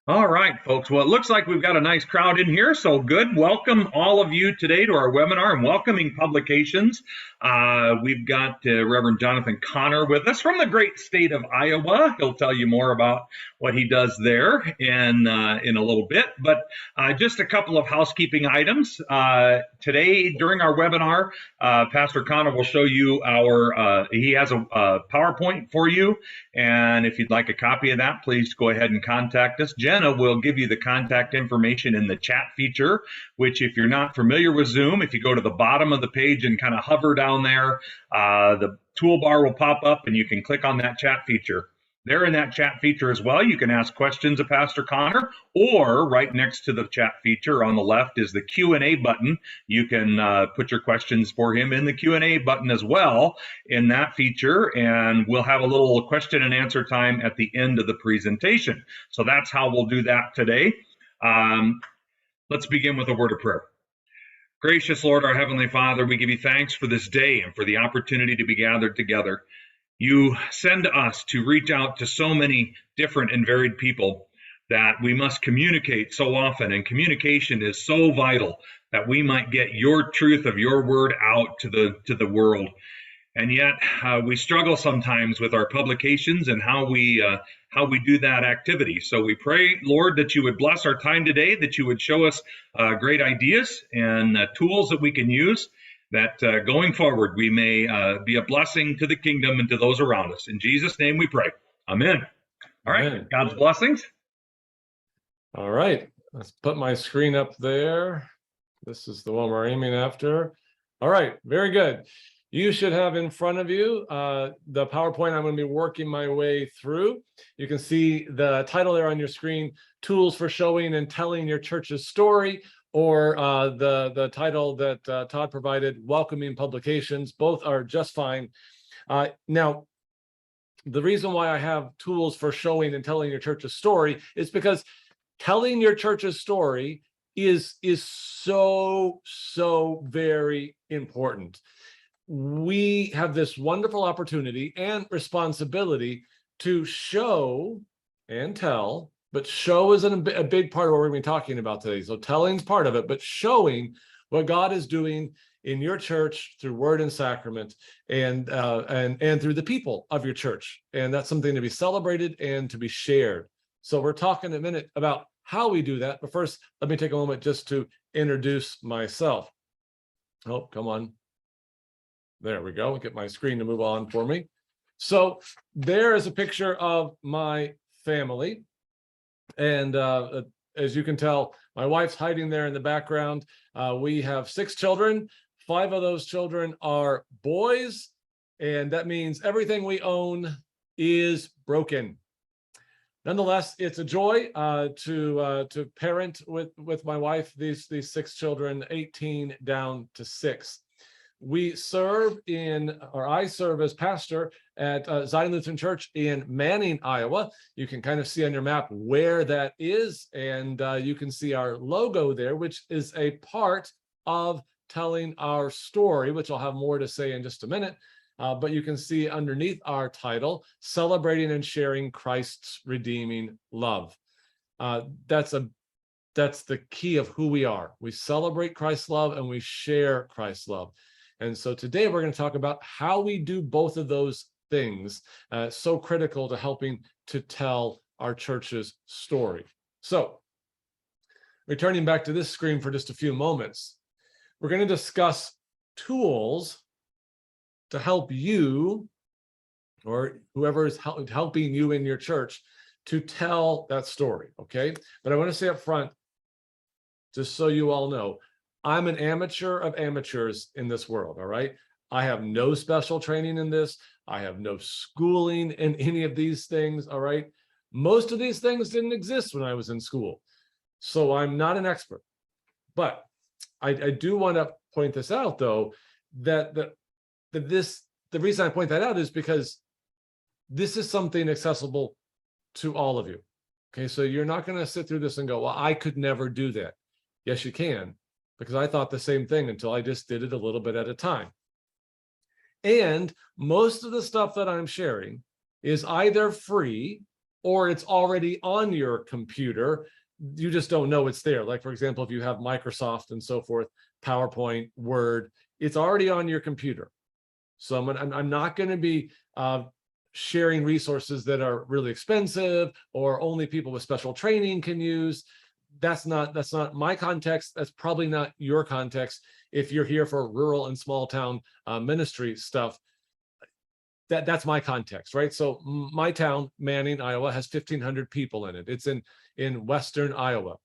All right, folks. Well, it looks like we've got a nice crowd in here, so good. Welcome all of you today to our webinar on welcoming publications. We've got Reverend Jonathan Connor with us from the great state of Iowa. He'll tell you more about what he does there in a little bit, but just a couple of housekeeping items. Today, during our webinar, Pastor Connor will show you he has a PowerPoint for you, and if you'd like a copy of that, please go ahead and contact us. Jenna will give you the contact information in the chat feature, which if you're not familiar with Zoom, if you go to the bottom of the page and kind of hover down there, the toolbar will pop up and you can click on that chat feature. There in that chat feature as well, you can ask questions of Pastor Connor, or right next to the chat feature on the left is the Q&A button. You can put your questions for him in the Q&A button as well in that feature, and we'll have a little question and answer time at the end of the presentation. So that's how we'll do that today. Let's begin with a word of prayer. Gracious Lord, our Heavenly Father, we give you thanks for this day and for the opportunity to be gathered together. You send us to reach out to so many different and varied people that we must communicate so often, and communication is so vital that we might get your truth of your word out to the world. And yet we struggle sometimes with our publications and how we do that activity. So we pray, Lord, that you would bless our time today, that you would show us great ideas and tools that we can use, that going forward we may be a blessing to the kingdom and to those around us. In Jesus' name we pray. Amen. All right, Amen. God's blessings. All right, let's put my screen up there. This is the one we're aiming after. All right, very good. You should have in front of you the PowerPoint I'm going to be working my way through. You can see the title there on your screen, Tools for Showing and Telling Your Church's Story, or the title that Todd provided, Welcoming Publications. Both are just fine. Now, the reason why I have tools for showing and telling your church's story is because telling your church's story is so very important. We have this wonderful opportunity and responsibility to show and tell, but show is a big part of what we're going to be talking about today. So telling's part of it, but showing what God is doing in your church through word and sacrament, and through the people of your church. And that's something to be celebrated and to be shared. So we're talking in a minute about how we do that. But first, let me take a moment just to introduce myself. Oh, come on. There we go. Get my screen to move on for me. So there is a picture of my family. And as you can tell, my wife's hiding there in the background. We have 6 children. 5 of those children are boys. And that means everything we own is broken. Nonetheless, it's a joy to parent with my wife these 6 children, 18 down to 6. I serve as pastor at Zion Lutheran Church in Manning, Iowa. You can kind of see on your map where that is, and you can see our logo there, which is a part of telling our story, which I'll have more to say in just a minute. But you can see underneath our title, Celebrating and Sharing Christ's Redeeming Love. That's the key of who we are. We celebrate Christ's love and we share Christ's love. And so today we're going to talk about how we do both of those things, so critical to helping to tell our church's story. So, returning back to this screen for just a few moments, we're going to discuss tools to help you, or whoever is helping you in your church, to tell that story, okay? But I want to say up front, just so you all know, I'm an amateur of amateurs in this world, all right? I have no special training in this. I have no schooling in any of these things, all right? Most of these things didn't exist when I was in school. So I'm not an expert. But I do want to point this out, though, that the reason I point that out is because this is something accessible to all of you. Okay, so you're not going to sit through this and go, well, I could never do that. Yes, you can. Because I thought the same thing until I just did it a little bit at a time. And most of the stuff that I'm sharing is either free or it's already on your computer. You just don't know it's there. Like, for example, if you have Microsoft and so forth, PowerPoint, Word, it's already on your computer. So I'm not going to be sharing resources that are really expensive or only people with special training can use. That's not my context. That's probably not your context. If you're here for rural and small town ministry stuff, that's my context, right? So my town, Manning, Iowa, has 1,500 people in it. It's in western Iowa.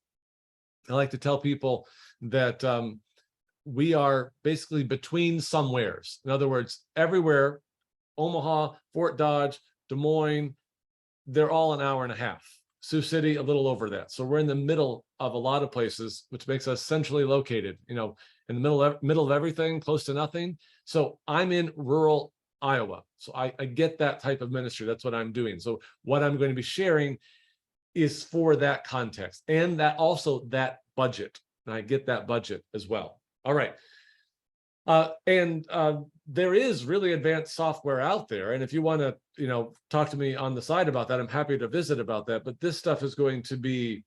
I like to tell people that we are basically between somewheres. In other words, everywhere, Omaha, Fort Dodge, Des Moines, they're all an hour and a half. Sioux City, a little over that. So we're in the middle of a lot of places, which makes us centrally located, in the middle of everything, close to nothing. So I'm in rural Iowa. So I get that type of ministry. That's what I'm doing. So what I'm going to be sharing is for that context and that also that budget. And I get that budget as well. All right. There is really advanced software out there. And if you want to, talk to me on the side about that, I'm happy to visit about that. But this stuff is going to be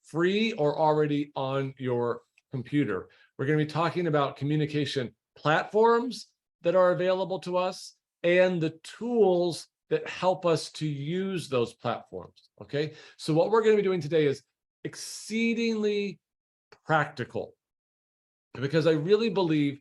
free or already on your computer. We're going to be talking about communication platforms that are available to us and the tools that help us to use those platforms. Okay. So what we're going to be doing today is exceedingly practical, because I really believe,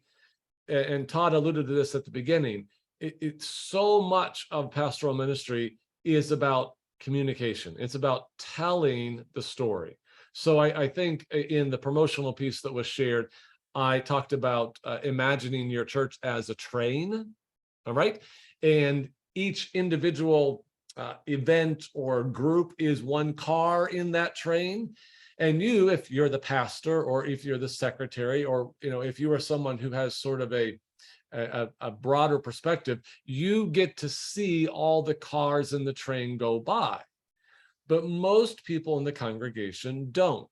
and Todd alluded to this at the beginning, it's so much of pastoral ministry is about communication. It's about telling the story. So I think in the promotional piece that was shared, I talked about imagining your church as a train, all right? And each individual event or group is one car in that train. And you, if you're the pastor or if you're the secretary, or if you are someone who has sort of a broader perspective, you get to see all the cars in the train go by. But most people in the congregation don't.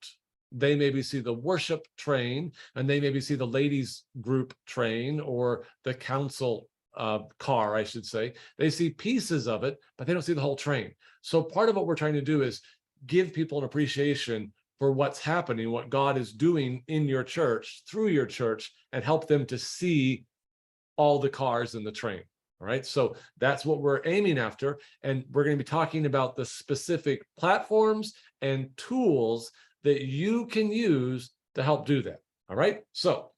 They maybe see the worship train, and they maybe see the ladies group train or the council car, I should say. They see pieces of it, but they don't see the whole train. So part of what we're trying to do is give people an appreciation for what's happening, what God is doing in your church, through your church, and help them to see all the cars in the train. All right, so that's what we're aiming after. And we're going to be talking about the specific platforms and tools that you can use to help do that. All right, so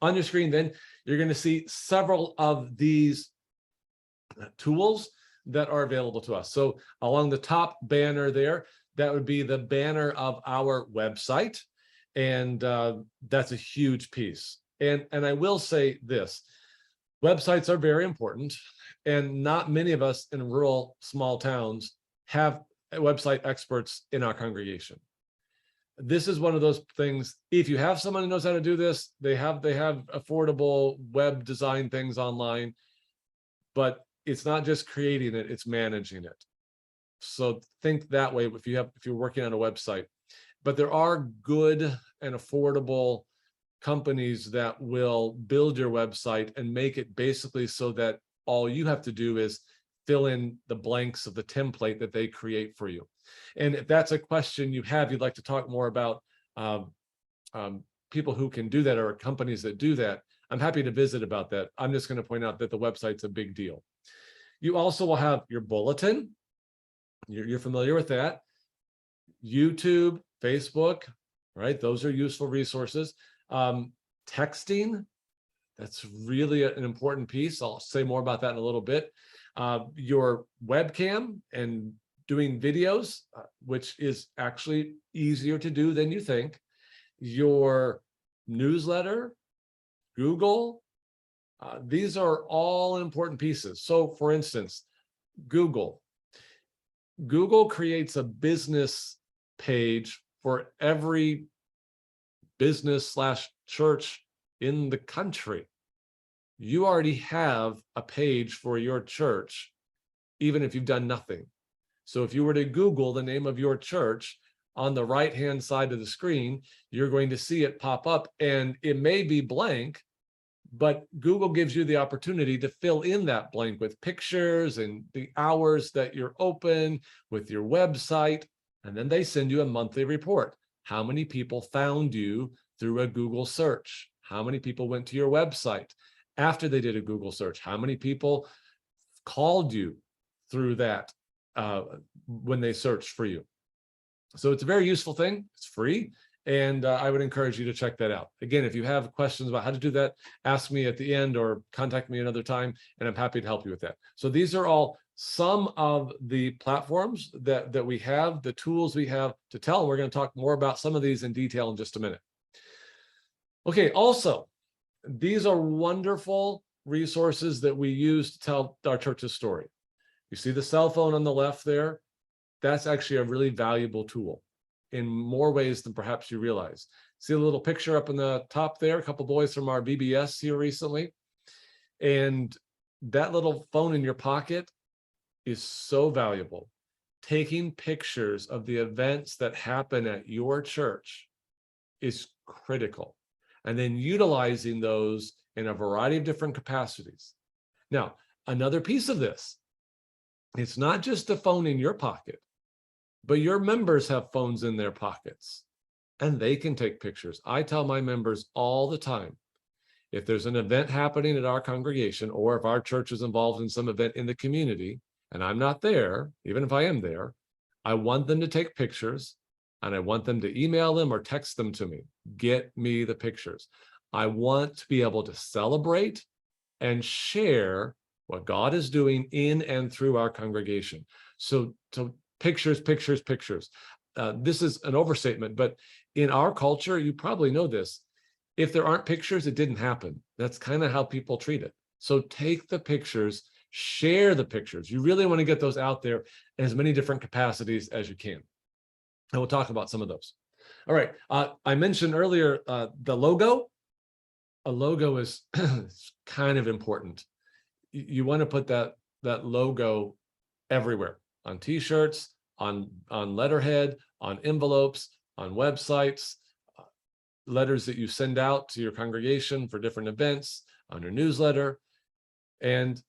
on your screen, then, you're going to see several of these tools that are available to us. So along the top banner there, that would be the banner of our website. And that's a huge piece. And I will say this, websites are very important, and not many of us in rural small towns have website experts in our congregation. This is one of those things, if you have someone who knows how to do this, they have affordable web design things online, but it's not just creating it, it's managing it. So think that way if you're working on a website. But there are good and affordable companies that will build your website and make it basically so that all you have to do is fill in the blanks of the template that they create for you. And if that's a question you have, you'd like to talk more about people who can do that or companies that do that, I'm happy to visit about that. I'm just going to point out that the website's a big deal. You also will have your bulletin. You're familiar with that. YouTube, Facebook, right? Those are useful resources. Texting, that's really an important piece. I'll say more about that in a little bit. Your webcam and doing videos, which is actually easier to do than you think. Your newsletter, Google, these are all important pieces. So for instance, Google creates a business page for every business/church in the country. You already have a page for your church, even if you've done nothing. So if you were to Google the name of your church, on the right-hand side of the screen, you're going to see it pop up, and it may be blank, But Google gives you the opportunity to fill in that blank with pictures and the hours that you're open, with your website, and then they send you a monthly report. How many people found you through a Google search? How many people went to your website after they did a Google search? How many people called you through that when they searched for you? So it's a very useful thing. It's free. And I would encourage you to check that out. Again, if you have questions about how to do that, ask me at the end or contact me another time, and I'm happy to help you with that. So these are all some of the platforms that we have, the tools we have to tell. We're going to talk more about some of these in detail in just a minute. Okay, also, these are wonderful resources that we use to tell our church's story. You see the cell phone on the left there? That's actually a really valuable tool in more ways than perhaps you realize. See a little picture up in the top there, a couple boys from our VBS here recently. And that little phone in your pocket is so valuable. Taking pictures of the events that happen at your church is critical. And then utilizing those in a variety of different capacities. Now, another piece of this, it's not just a phone in your pocket, but your members have phones in their pockets and they can take pictures. I tell my members all the time, if there's an event happening at our congregation, or if our church is involved in some event in the community and I'm not there, even if I am there, I want them to take pictures and I want them to email them or text them to me. Get me the pictures. I want to be able to celebrate and share what God is doing in and through our congregation. So pictures, pictures, pictures. This is an overstatement, but in our culture, you probably know this. If there aren't pictures, it didn't happen. That's kind of how people treat it. So take the pictures, share the pictures. You really want to get those out there in as many different capacities as you can. And we'll talk about some of those. All right. I mentioned earlier the logo. A logo is kind of important. You want to put that logo everywhere, on t-shirts, on letterhead, on envelopes, on websites, letters that you send out to your congregation for different events, on your newsletter. And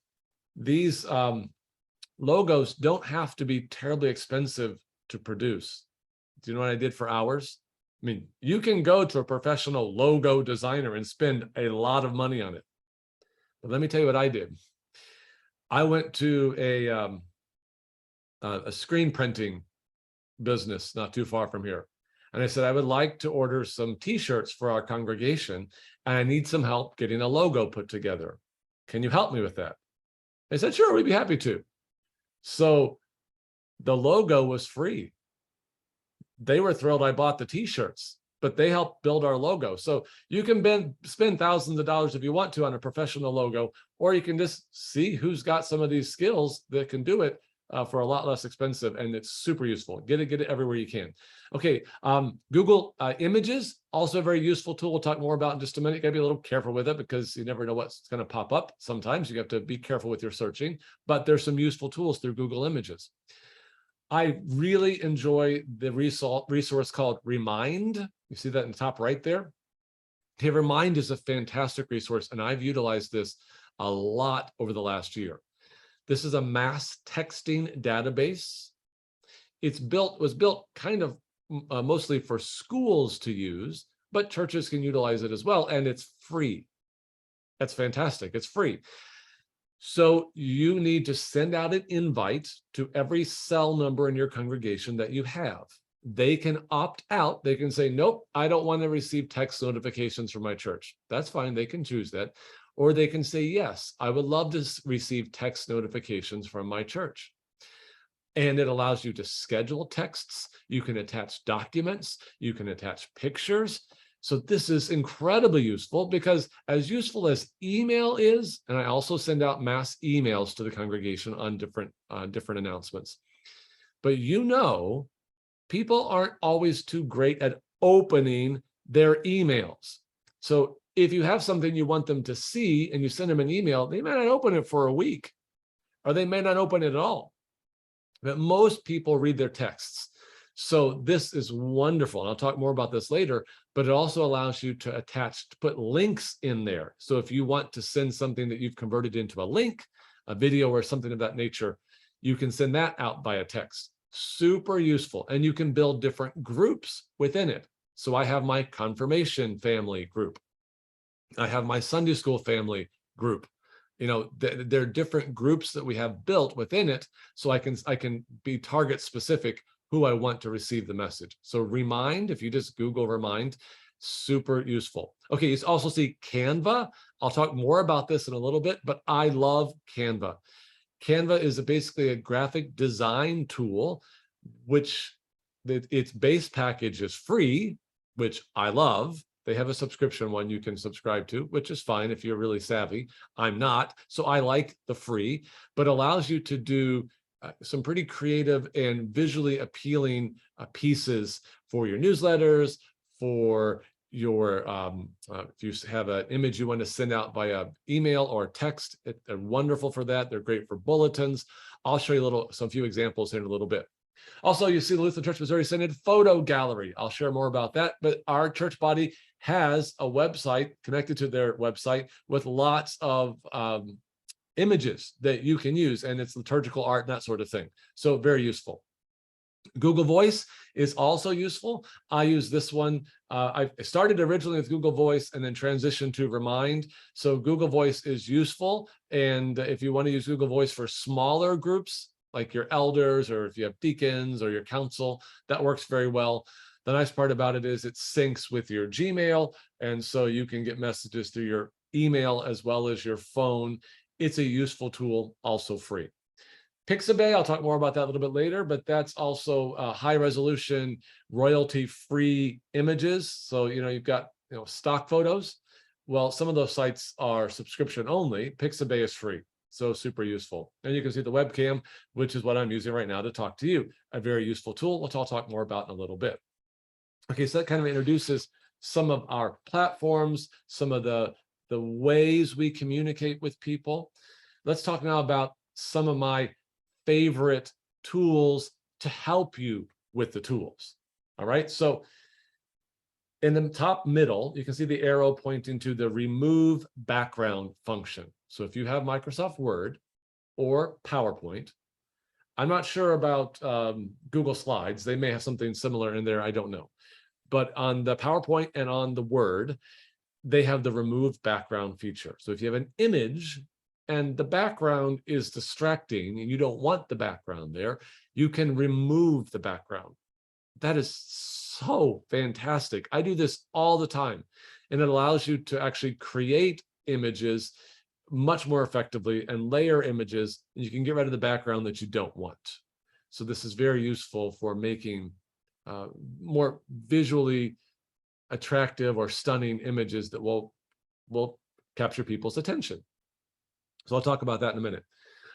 these logos don't have to be terribly expensive to produce. Do you know what I did for hours? I mean, you can go to a professional logo designer and spend a lot of money on it. But let me tell you what I did. I went to a screen printing business not too far from here. And I said, I would like to order some t-shirts for our congregation, and I need some help getting a logo put together. Can you help me with that? They said, sure, we'd be happy to. So the logo was free. They were thrilled I bought the t-shirts, but they helped build our logo. So you can spend thousands of dollars if you want to on a professional logo, or you can just see who's got some of these skills that can do it for a lot less expensive, and it's super useful. Get it everywhere you can. Okay, Google Images, also a very useful tool. We'll talk more about in just a minute. You gotta be a little careful with it because you never know what's gonna pop up. Sometimes you have to be careful with your searching, but there's some useful tools through Google Images. I really enjoy the resource called Remind. You see that in the top right there? Okay, Remind is a fantastic resource, and I've utilized this a lot over the last year. This is a mass texting database. Was built kind of mostly for schools to use, but churches can utilize it as well, and it's free. That's fantastic. It's free. So you need to send out an invite to every cell number in your congregation that you have. They can opt out. They can say, nope, I don't want to receive text notifications from my church. That's fine. They can choose that. Or they can say, yes, I would love to receive text notifications from my church. And it allows you to schedule texts. You can attach documents. You can attach pictures. So this is incredibly useful, because as useful as email is, and I also send out mass emails to the congregation on different announcements. But people aren't always too great at opening their emails. So if you have something you want them to see and you send them an email, they may not open it for a week, or they may not open it at all. But most people read their texts. So this is wonderful. And I'll talk more about this later, but it also allows you to put links in there. So if you want to send something that you've converted into a link, a video or something of that nature, you can send that out via text. Super useful. And you can build different groups within it. So I have my confirmation family group. I have my Sunday school family group. There are different groups that we have built within it, so I can be target specific who I want to receive the message. So Remind, if you just Google Remind, super useful. Okay, you also see Canva. I'll talk more about this in a little bit, but I love Canva. Canva is basically a graphic design tool, which its base package is free, which I love. They have a subscription one you can subscribe to, which is fine if you're really savvy. I'm not, so I like the free, but allows you to do some pretty creative and visually appealing pieces for your newsletters, for your, if you have an image you want to send out via email or text, they're wonderful for that. They're great for bulletins. I'll show you some few examples here in a little bit. Also, you see the Lutheran Church Missouri Synod photo gallery. I'll share more about that, but our church body has a website connected to their website with lots of images that you can use, and it's liturgical art and that sort of thing. So very useful. Google Voice is also useful. I use this one. I started originally with Google Voice and then transitioned to Remind. So Google Voice is useful. And if you want to use Google Voice for smaller groups, like your elders, or if you have deacons or your council, that works very well. The nice part about it is it syncs with your Gmail. And so you can get messages through your email as well as your phone. It's a useful tool, also free. Pixabay, I'll talk more about that a little bit later, but that's also high resolution, royalty-free images. So, you've got, stock photos. Well, some of those sites are subscription only. Pixabay is free, so super useful. And you can see the webcam, which is what I'm using right now to talk to you. A very useful tool, which I'll talk more about in a little bit. Okay, so that kind of introduces some of our platforms, some of the ways we communicate with people. Let's talk now about some of my favorite tools to help you with the tools. All right, so in the top middle, you can see the arrow pointing to the remove background function. So if you have Microsoft Word or PowerPoint, I'm not sure about Google Slides. They may have something similar in there, I don't know. But on the PowerPoint and on the Word, they have the remove background feature. So if you have an image and the background is distracting and you don't want the background there, you can remove the background. That is so fantastic. I do this all the time, and it allows you to actually create images much more effectively and layer images, and you can get rid of the background that you don't want. So this is very useful for making more visually attractive or stunning images that will capture people's attention. So I'll talk about that in a minute.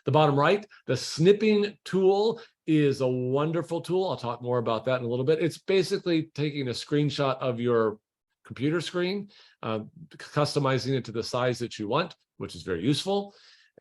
The bottom right, the Snipping Tool is a wonderful tool. I'll talk more about that in a little bit. It's basically taking a screenshot of your computer screen, customizing it to the size that you want, which is very useful.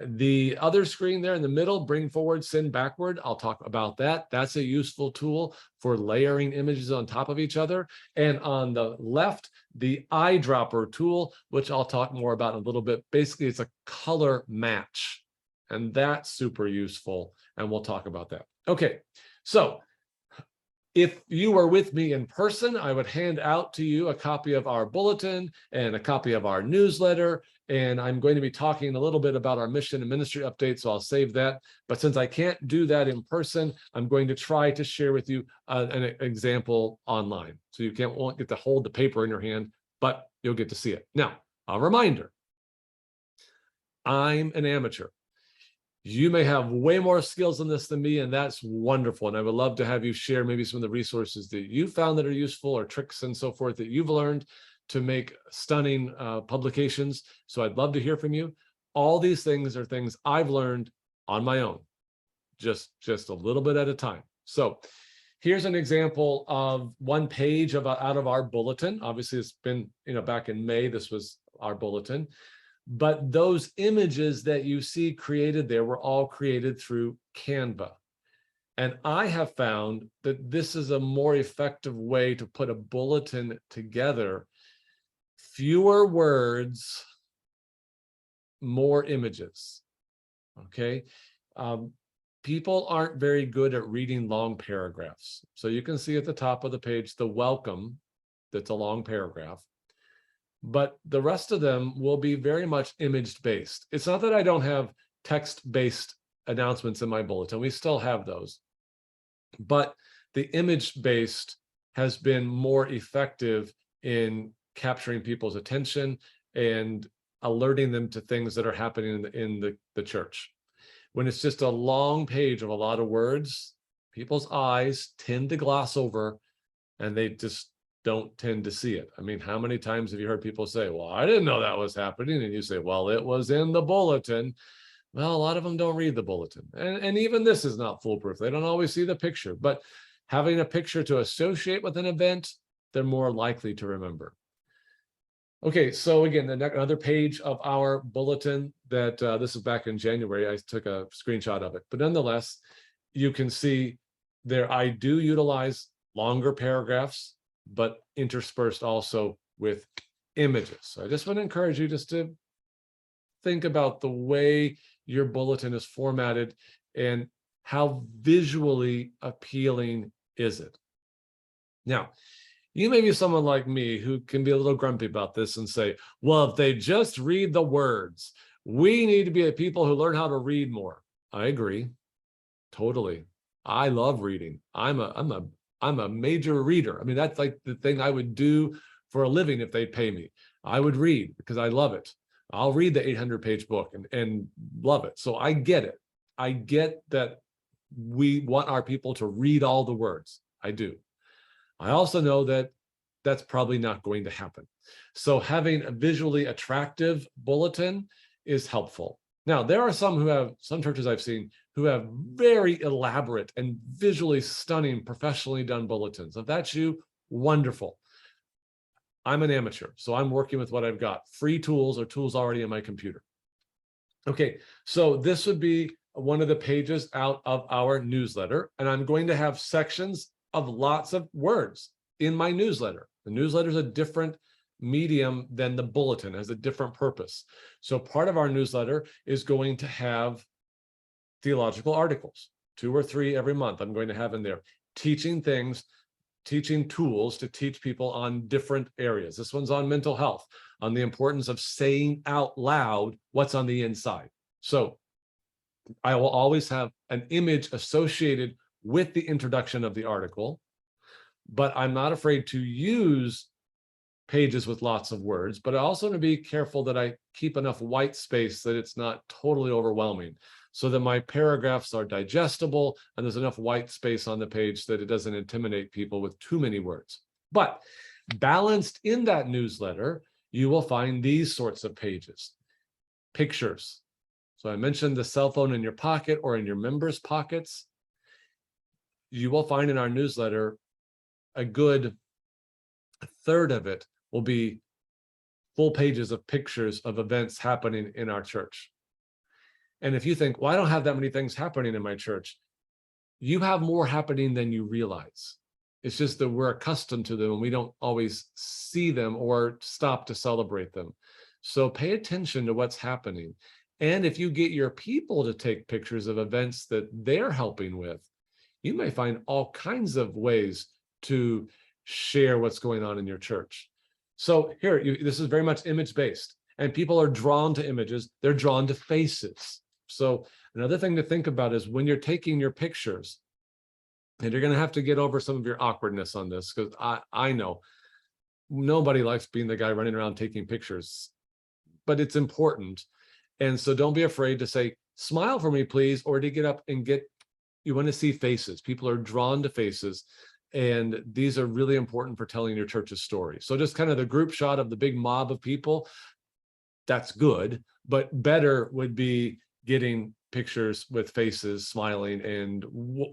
The other screen there in the middle, bring forward, send backward, I'll talk about that. That's a useful tool for layering images on top of each other. And on the left, the Eyedropper Tool, which I'll talk more about in a little bit. Basically, it's a color match, and that's super useful, and we'll talk about that. Okay, so if you were with me in person, I would hand out to you a copy of our bulletin and a copy of our newsletter. And I'm going to be talking a little bit about our mission and ministry update, so I'll save that. But since I can't do that in person, I'm going to try to share with you an example online. So you won't get to hold the paper in your hand, but you'll get to see it. Now, a reminder, I'm an amateur. You may have way more skills in this than me, and that's wonderful. And I would love to have you share maybe some of the resources that you found that are useful, or tricks and so forth that you've learned to make stunning publications. So I'd love to hear from you. All these things are things I've learned on my own, just a little bit at a time. So here's an example of one page out of our bulletin. Obviously, it's been, back in May, this was our bulletin. But those images that you see created there were all created through Canva. And I have found that this is a more effective way to put a bulletin together. Fewer words, more images. Okay. People aren't very good at reading long paragraphs. So you can see at the top of the page, the welcome, that's a long paragraph. But the rest of them will be very much image-based. It's not that I don't have text-based announcements in my bulletin. We still have those. But the image-based has been more effective in capturing people's attention and alerting them to things that are happening in the church. When it's just a long page of a lot of words, people's eyes tend to gloss over and they just don't tend to see it. I mean, how many times have you heard people say, well, I didn't know that was happening? And you say, well, it was in the bulletin. Well, a lot of them don't read the bulletin. And even this is not foolproof. They don't always see the picture, but having a picture to associate with an event, they're more likely to remember. Okay, so again, another page of our bulletin that this is back in January. I took a screenshot of it, but nonetheless, you can see there I do utilize longer paragraphs, but interspersed also with images. So I just want to encourage you just to think about the way your bulletin is formatted and how visually appealing is it. Now, you may be someone like me who can be a little grumpy about this and say, well, if they just read the words, we need to be the people who learn how to read more. I agree, totally. I love reading. I'm a major reader. I mean, that's like the thing I would do for a living if they'd pay me. I would read because I love it. I'll read the 800-page book and love it. So I get it. I get that we want our people to read all the words. I do. I also know that that's probably not going to happen. So having a visually attractive bulletin is helpful. Now, there are some churches I've seen who have very elaborate and visually stunning, professionally done bulletins. If that's you, wonderful. I'm an amateur, so I'm working with what I've got. Free tools or tools already in my computer. Okay, so this would be one of the pages out of our newsletter, and I'm going to have sections of lots of words in my newsletter. The newsletter is a different medium than the bulletin, has a different purpose. So part of our newsletter is going to have theological articles, 2 or 3 every month. I'm going to have in there teaching things, teaching tools to teach people on different areas. This one's on mental health, on the importance of saying out loud what's on the inside. So I will always have an image associated with the introduction of the article, but I'm not afraid to use pages with lots of words, but I also want to be careful that I keep enough white space that it's not totally overwhelming, so that my paragraphs are digestible and there's enough white space on the page that it doesn't intimidate people with too many words. But balanced in that newsletter, you will find these sorts of pages. Pictures. So I mentioned the cell phone in your pocket or in your members' pockets. You will find in our newsletter a good third of it will be full pages of pictures of events happening in our church. And if you think, well, I don't have that many things happening in my church, you have more happening than you realize. It's just that we're accustomed to them and we don't always see them or stop to celebrate them. So pay attention to what's happening. And if you get your people to take pictures of events that they're helping with, you may find all kinds of ways to share what's going on in your church. So here, this is very much image-based, and people are drawn to images. They're drawn to faces. So another thing to think about is when you're taking your pictures, and you're going to have to get over some of your awkwardness on this, because I know nobody likes being the guy running around taking pictures, but it's important. And so don't be afraid to say, smile for me, please, or to get up and you want to see faces. People are drawn to faces. And these are really important for telling your church's story. So just kind of the group shot of the big mob of people, that's good, but better would be getting pictures with faces smiling and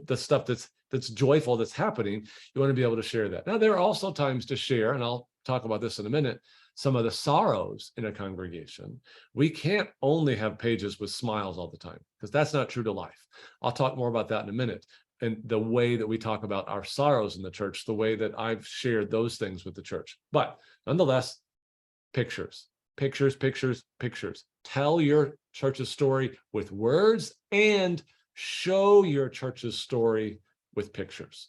the stuff that's joyful that's happening. You want to be able to share that. Now, there are also times to share, and I'll talk about this in a minute, some of the sorrows in a congregation. We can't only have pages with smiles all the time, because that's not true to life. I'll talk more about that in a minute. and the way that we talk about our sorrows in the church, the way that I've shared those things with the church. But nonetheless, pictures, pictures, pictures, pictures. Tell your church's story with words and show your church's story with pictures.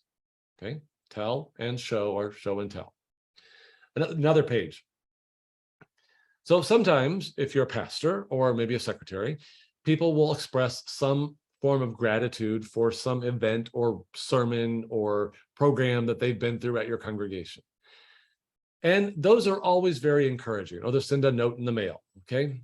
Okay, tell and show, or show and tell. Another page. So sometimes if you're a pastor or maybe a secretary, people will express some form of gratitude for some event or sermon or program that they've been through at your congregation. And those are always very encouraging. Or they'll send a note in the mail, okay?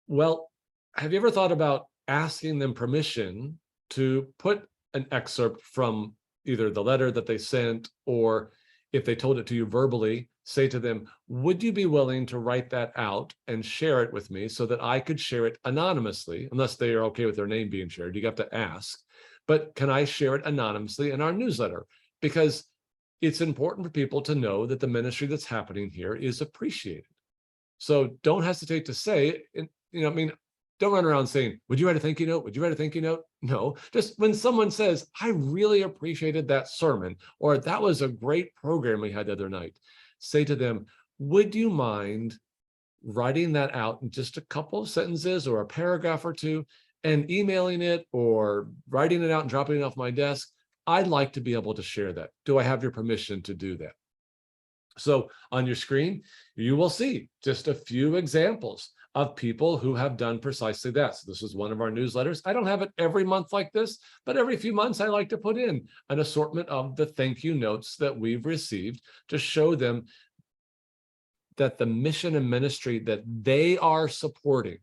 Well, have you ever thought about asking them permission to put an excerpt from either the letter that they sent, or if they told it to you verbally, say to them, would you be willing to write that out and share it with me so that I could share it anonymously, unless they are okay with their name being shared, you have to ask, but can I share it anonymously in our newsletter? Because it's important for people to know that the ministry that's happening here is appreciated. So don't hesitate to say, don't run around saying, would you write a thank you note? Would you write a thank you note? No, just when someone says, I really appreciated that sermon, or that was a great program we had the other night, say to them, would you mind writing that out in just a couple of sentences or a paragraph or two and emailing it or writing it out and dropping it off my desk? I'd like to be able to share that. Do I have your permission to do that? So on your screen, you will see just a few examples of people who have done precisely that. So this is one of our newsletters. I don't have it every month like this, but every few months I like to put in an assortment of the thank you notes that we've received to show them that the mission and ministry that they are supporting,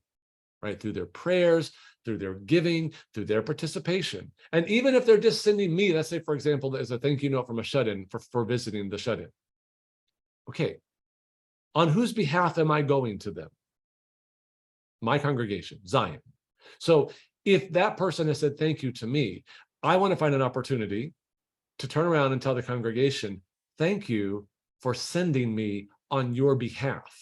right, through their prayers, through their giving, through their participation. And even if they're just sending me, let's say, for example, there's a thank you note from a shut-in for visiting the shut-in. Okay, on whose behalf am I going to them? My congregation, Zion. So if that person has said thank you to me, I want to find an opportunity to turn around and tell the congregation, thank you for sending me on your behalf.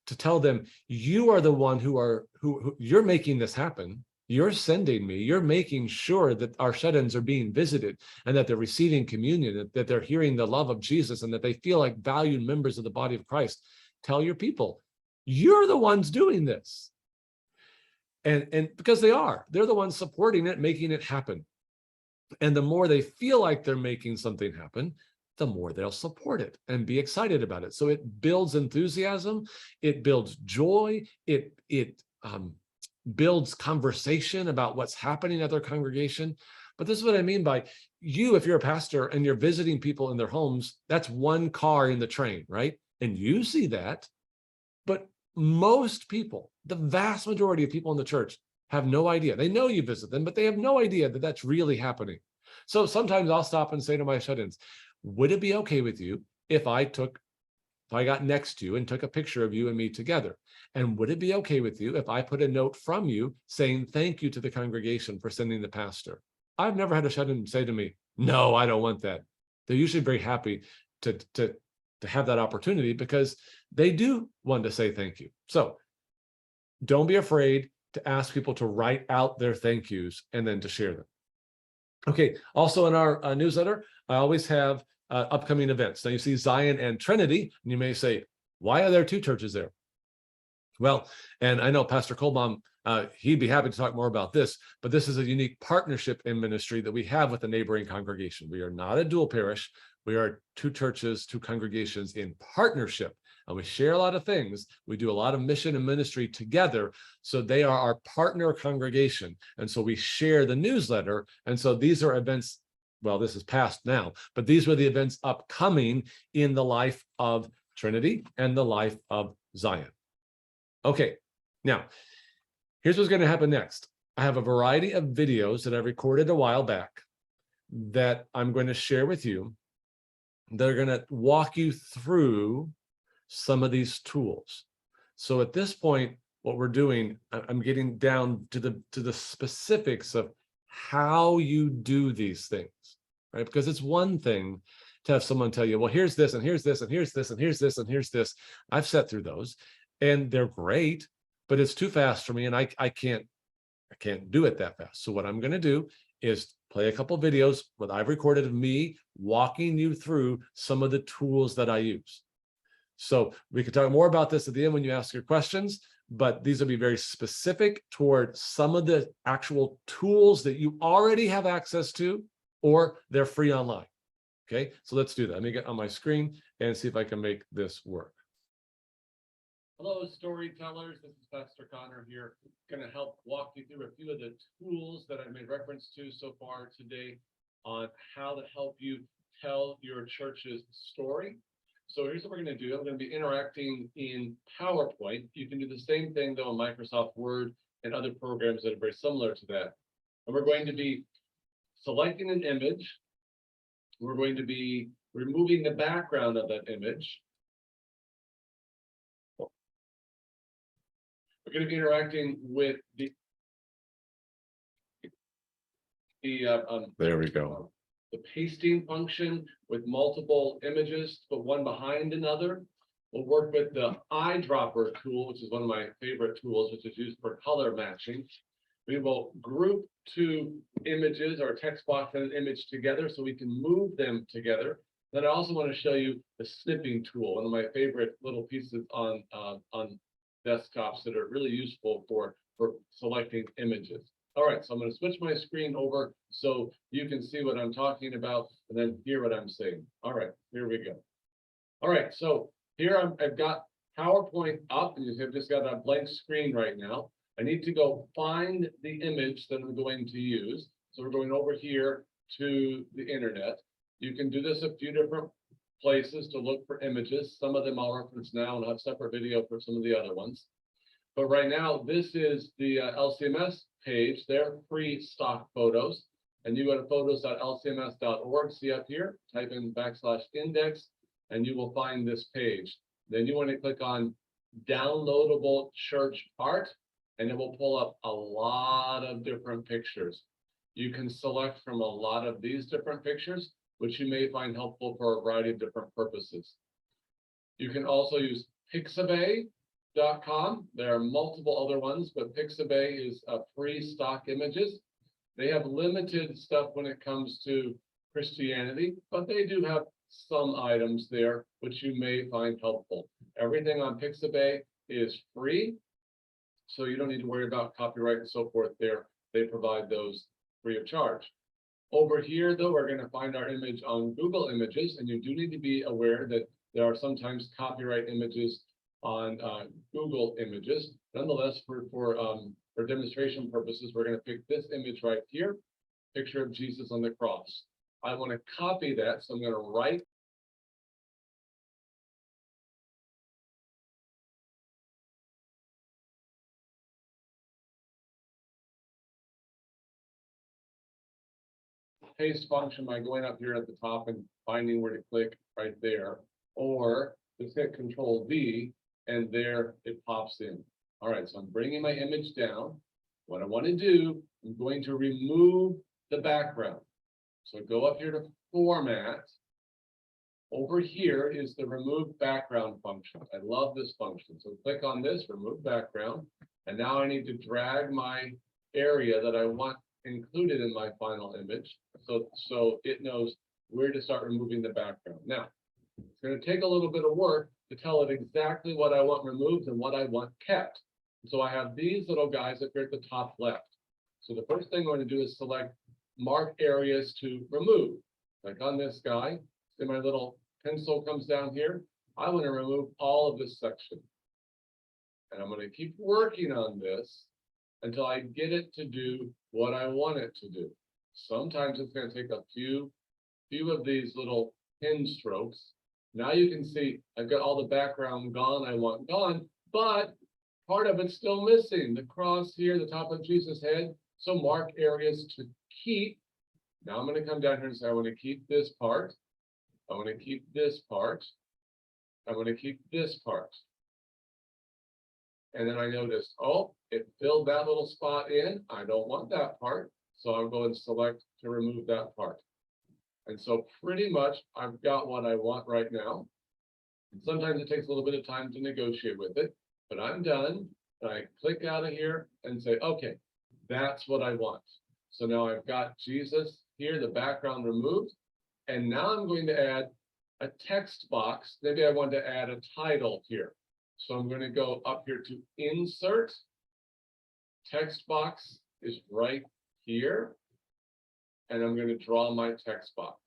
To tell them, you are the one who you're making this happen. You're sending me, you're making sure that our shut-ins are being visited and that they're receiving communion, that they're hearing the love of Jesus and that they feel like valued members of the body of Christ. Tell your people, you're the ones doing this. And because they're the ones supporting it, making it happen. And the more they feel like they're making something happen, the more they'll support it and be excited about it. So it builds enthusiasm, it builds joy, it builds conversation about what's happening at their congregation. But this is what I mean by you, if you're a pastor and you're visiting people in their homes, that's one car in the train, right? And you see that, but most people, the vast majority of people in the church have no idea. They know you visit them, but they have no idea that that's really happening. So sometimes I'll stop and say to my shut-ins, would it be okay with you if I got next to you and took a picture of you and me together? And would it be okay with you if I put a note from you saying thank you to the congregation for sending the pastor? I've never had a shut-in say to me, no, I don't want that. They're usually very happy to have that opportunity because they do want to say thank you. So don't be afraid to ask people to write out their thank yous and then to share them. Okay, also in our newsletter, I always have upcoming events. Now you see Zion and Trinity, and you may say, why are there two churches there? Well, and I know Pastor Kohlbaum, he'd be happy to talk more about this, but this is a unique partnership in ministry that we have with the neighboring congregation. We are not a dual parish. We are two churches, two congregations in partnership, and we share a lot of things. We do a lot of mission and ministry together, so they are our partner congregation, and so we share the newsletter, and so these are events, well, this is past now, but these were the events upcoming in the life of Trinity and the life of Zion. Okay, now, here's what's going to happen next. I have a variety of videos that I recorded a while back that I'm going to share with you. They're going to walk you through some of these tools. So at this point, what we're doing, I'm getting down to the specifics of how you do these things, right? Because it's one thing to have someone tell you, well, here's this, and here's this, and here's this, and here's this, and here's this. I've sat through those, and they're great, but it's too fast for me, and I can't do it that fast. So what I'm going to do is play a couple videos what I've recorded of me walking you through some of the tools that I use. So we can talk more about this at the end when you ask your questions, but these will be very specific toward some of the actual tools that you already have access to, or they're free online. Okay, so let's do that. Let me get on my screen and see if I can make this work. Hello, storytellers. This is Pastor Connor here. Going to help walk you through a few of the tools that I made reference to so far today on how to help you tell your church's story. So here's what we're going to do. I'm going to be interacting in PowerPoint. You can do the same thing, though, in Microsoft Word and other programs that are very similar to that. And we're going to be selecting an image. We're going to be removing the background of that image. We're going to be interacting with there we go. The pasting function with multiple images, but one behind another. We'll work with the Eyedropper tool, which is one of my favorite tools, which is used for color matching. We will group two images or text box and an image together so we can move them together. Then I also want to show you the Snipping Tool, one of my favorite little pieces on desktops that are really useful for selecting images. All right, so I'm going to switch my screen over so you can see what I'm talking about and then hear what I'm saying. All right, here we go. All right, so here I've got PowerPoint up, and I've just got a blank screen right now. I need to go find the image that I'm going to use. So we're going over here to the internet. You can do this a few different places to look for images. Some of them I'll reference now and have separate video for some of the other ones. But right now, this is the LCMS page. They're free stock photos. And you go to photos.lcms.org, see up here, type in /index, and you will find this page. Then you want to click on downloadable church art, and it will pull up a lot of different pictures. You can select from a lot of these different pictures, which you may find helpful for a variety of different purposes. You can also use Pixabay.com. There are multiple other ones, but Pixabay is free stock images. They have limited stuff when it comes to Christianity, but they do have some items there which you may find helpful. Everything on Pixabay is free, so you don't need to worry about copyright and so forth there. They provide those free of charge. Over here, though, we're going to find our image on Google Images, and you do need to be aware that there are sometimes copyright images on Google Images. Nonetheless, for demonstration purposes, we're going to pick this image right here, picture of Jesus on the cross. I want to copy that, so I'm going to right paste function by going up here at the top and finding where to click right there, or just hit Control V, and there it pops in. All right, so I'm bringing my image down. What I want to do, I'm going to remove the background. So go up here to Format. Over here is the Remove Background function. I love this function. So click on this, Remove Background, and now I need to drag my area that I want included in my final image, so it knows where to start removing the background. Now, it's going to take a little bit of work to tell it exactly what I want removed and what I want kept. So I have these little guys up here at the top left. So the first thing I'm going to do is select Mark Areas to Remove. Click on this guy. See my little pencil comes down here. I want to remove all of this section. And I'm going to keep working on this until I get it to do what I want it to do. Sometimes it's going to take a few of these little pen strokes. Now you can see I've got all the background gone I want gone, but part of it's still missing. The cross here, the top of Jesus' head. So mark areas to keep. Now I'm going to come down here and say I want to keep this part. I want to keep this part. I want to keep this part. And then I noticed, oh, it filled that little spot in. I don't want that part. So I'll go and select to remove that part. And so pretty much I've got what I want right now. And sometimes it takes a little bit of time to negotiate with it, but I'm done. And I click out of here and say, okay, that's what I want. So now I've got Jesus here, the background removed. And now I'm going to add a text box. Maybe I want to add a title here. So I'm going to go up here to Insert. Text box is right here. And I'm going to draw my text box.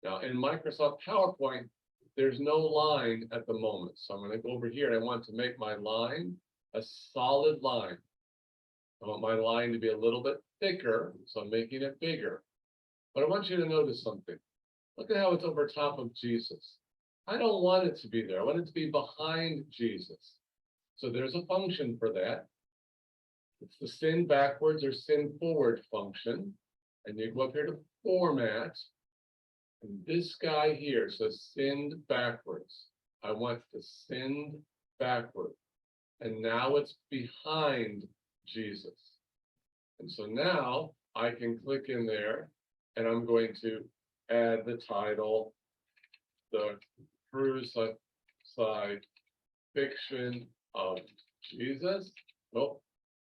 Now in Microsoft PowerPoint, there's no line at the moment. So I'm going to go over here and I want to make my line a solid line. I want my line to be a little bit thicker, so I'm making it bigger. But I want you to notice something. Look at how it's over top of Jesus. I don't want it to be there. I want it to be behind Jesus. So there's a function for that. It's the send backwards or send forward function. And you go up here to Format. And this guy here says send backwards. I want to send backward. And now it's behind Jesus. And so now I can click in there and I'm going to add the title, the crucifixion of Jesus. Oh,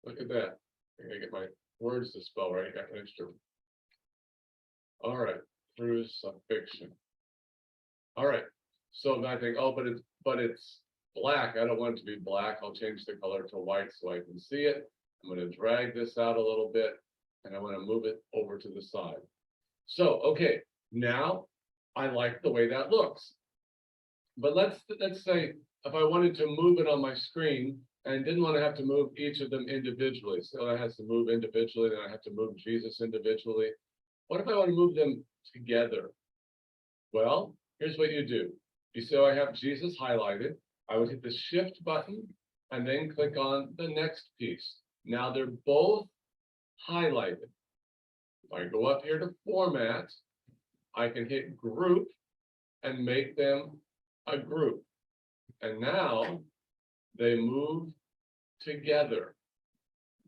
look at that. I gotta get my words to spell right. I got an extra. All right, crucifixion. All right. So I think, oh, but it's black. I don't want it to be black. I'll change the color to white so I can see it. I'm going to drag this out a little bit and I want to move it over to the side. So, okay, now I like the way that looks. But let's say if I wanted to move it on my screen and didn't want to have to move each of them individually. So I has to move individually, then I have to move Jesus individually. What if I want to move them together? Well, here's what you do. You see how I have Jesus highlighted. I would hit the Shift button and then click on the next piece. Now they're both highlighted. If I go up here to Format, I can hit Group and make them a group. And now they move together.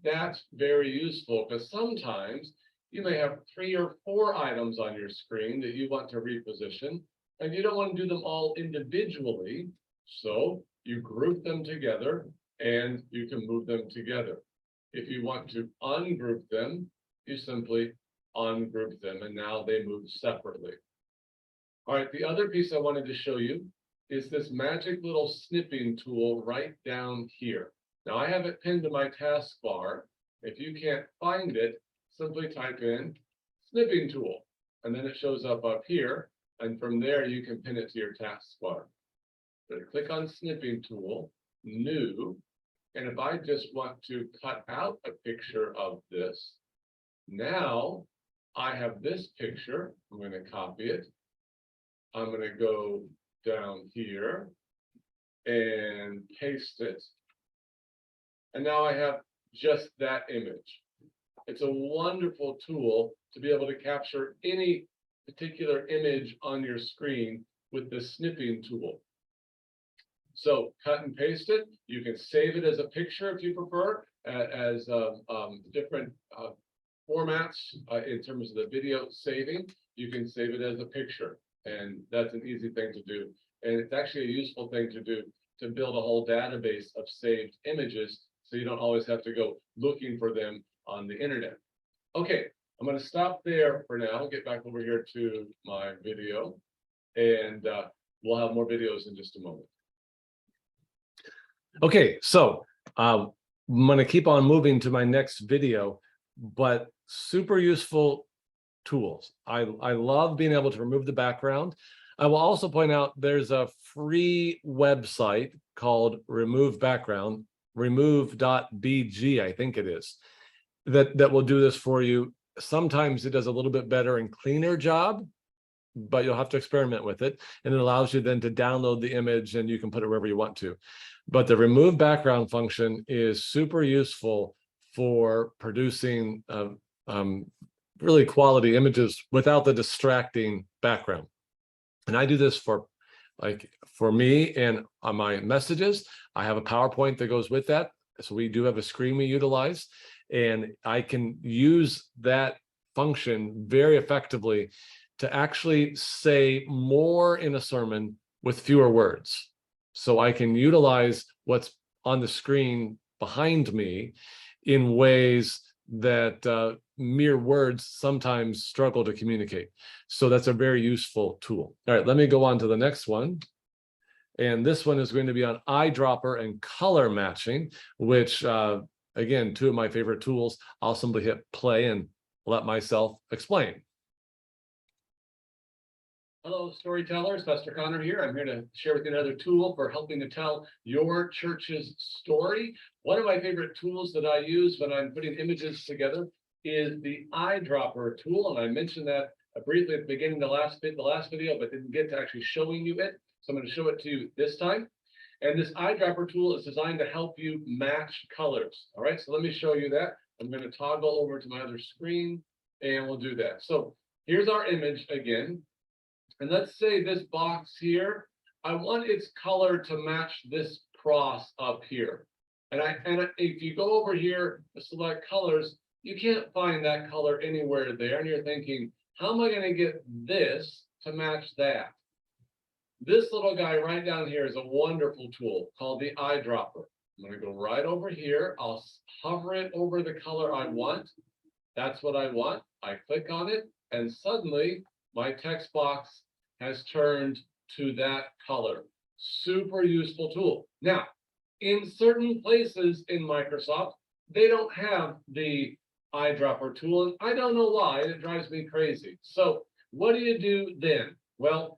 That's very useful because sometimes you may have 3 or 4 items on your screen that you want to reposition, and you don't want to do them all individually. So you group them together and you can move them together. If you want to ungroup them, you simply ungroup them, and now they move separately. All right, the other piece I wanted to show you is this magic little snipping tool right down here. Now I have it pinned to my taskbar. If you can't find it, simply type in Snipping Tool, and then it shows up here, and from there you can pin it to your taskbar. So click on Snipping Tool, New, and if I just want to cut out a picture of this, now I have this picture. I'm going to copy it. I'm going to go down here and paste it. And now I have just that image. It's a wonderful tool to be able to capture any particular image on your screen with the snipping tool. So cut and paste it. You can save it as a picture if you prefer, as different formats in terms of the video saving. You can save it as a picture, and that's an easy thing to do. And it's actually a useful thing to do to build a whole database of saved images, so you don't always have to go looking for them on the internet. Okay, I'm going to stop there for now. Get back over here to my video, and we'll have more videos in just a moment. Okay, so I'm going to keep on moving to my next video, but super useful tools. I love being able to remove the background. I will also point out there's a free website called Remove Background, remove.bg, I think it is, that will do this for you. Sometimes it does a little bit better and cleaner job, but you'll have to experiment with it. And it allows you then to download the image and you can put it wherever you want to. But the remove background function is super useful for producing really quality images without the distracting background. And I do this for me and on my messages. I have a PowerPoint that goes with that. So we do have a screen we utilize, and I can use that function very effectively to actually say more in a sermon with fewer words. So I can utilize what's on the screen behind me in ways that mere words sometimes struggle to communicate. So that's a very useful tool. All right, let me go on to the next one. And this one is going to be on eyedropper and color matching, which, again, two of my favorite tools. I'll simply hit play and let myself explain. Hello, storytellers. Pastor Connor here. I'm here to share with you another tool for helping to tell your church's story. One of my favorite tools that I use when I'm putting images together is the Eyedropper tool, and I mentioned that briefly at the beginning of the last video, but didn't get to actually showing you it. So I'm going to show it to you this time. And this Eyedropper tool is designed to help you match colors. All right, so let me show you that. I'm going to toggle over to my other screen, and we'll do that. So here's our image again. And let's say this box here, I want its color to match this cross up here. And if you go over here to select colors, you can't find that color anywhere there. And you're thinking, how am I going to get this to match that? This little guy right down here is a wonderful tool called the Eyedropper. I'm going to go right over here. I'll hover it over the color I want. That's what I want. I click on it, and suddenly my text box has turned to that color. Super useful tool. Now, in certain places in Microsoft, they don't have the Eyedropper tool, and I don't know why. It drives me crazy. So what do you do then? Well,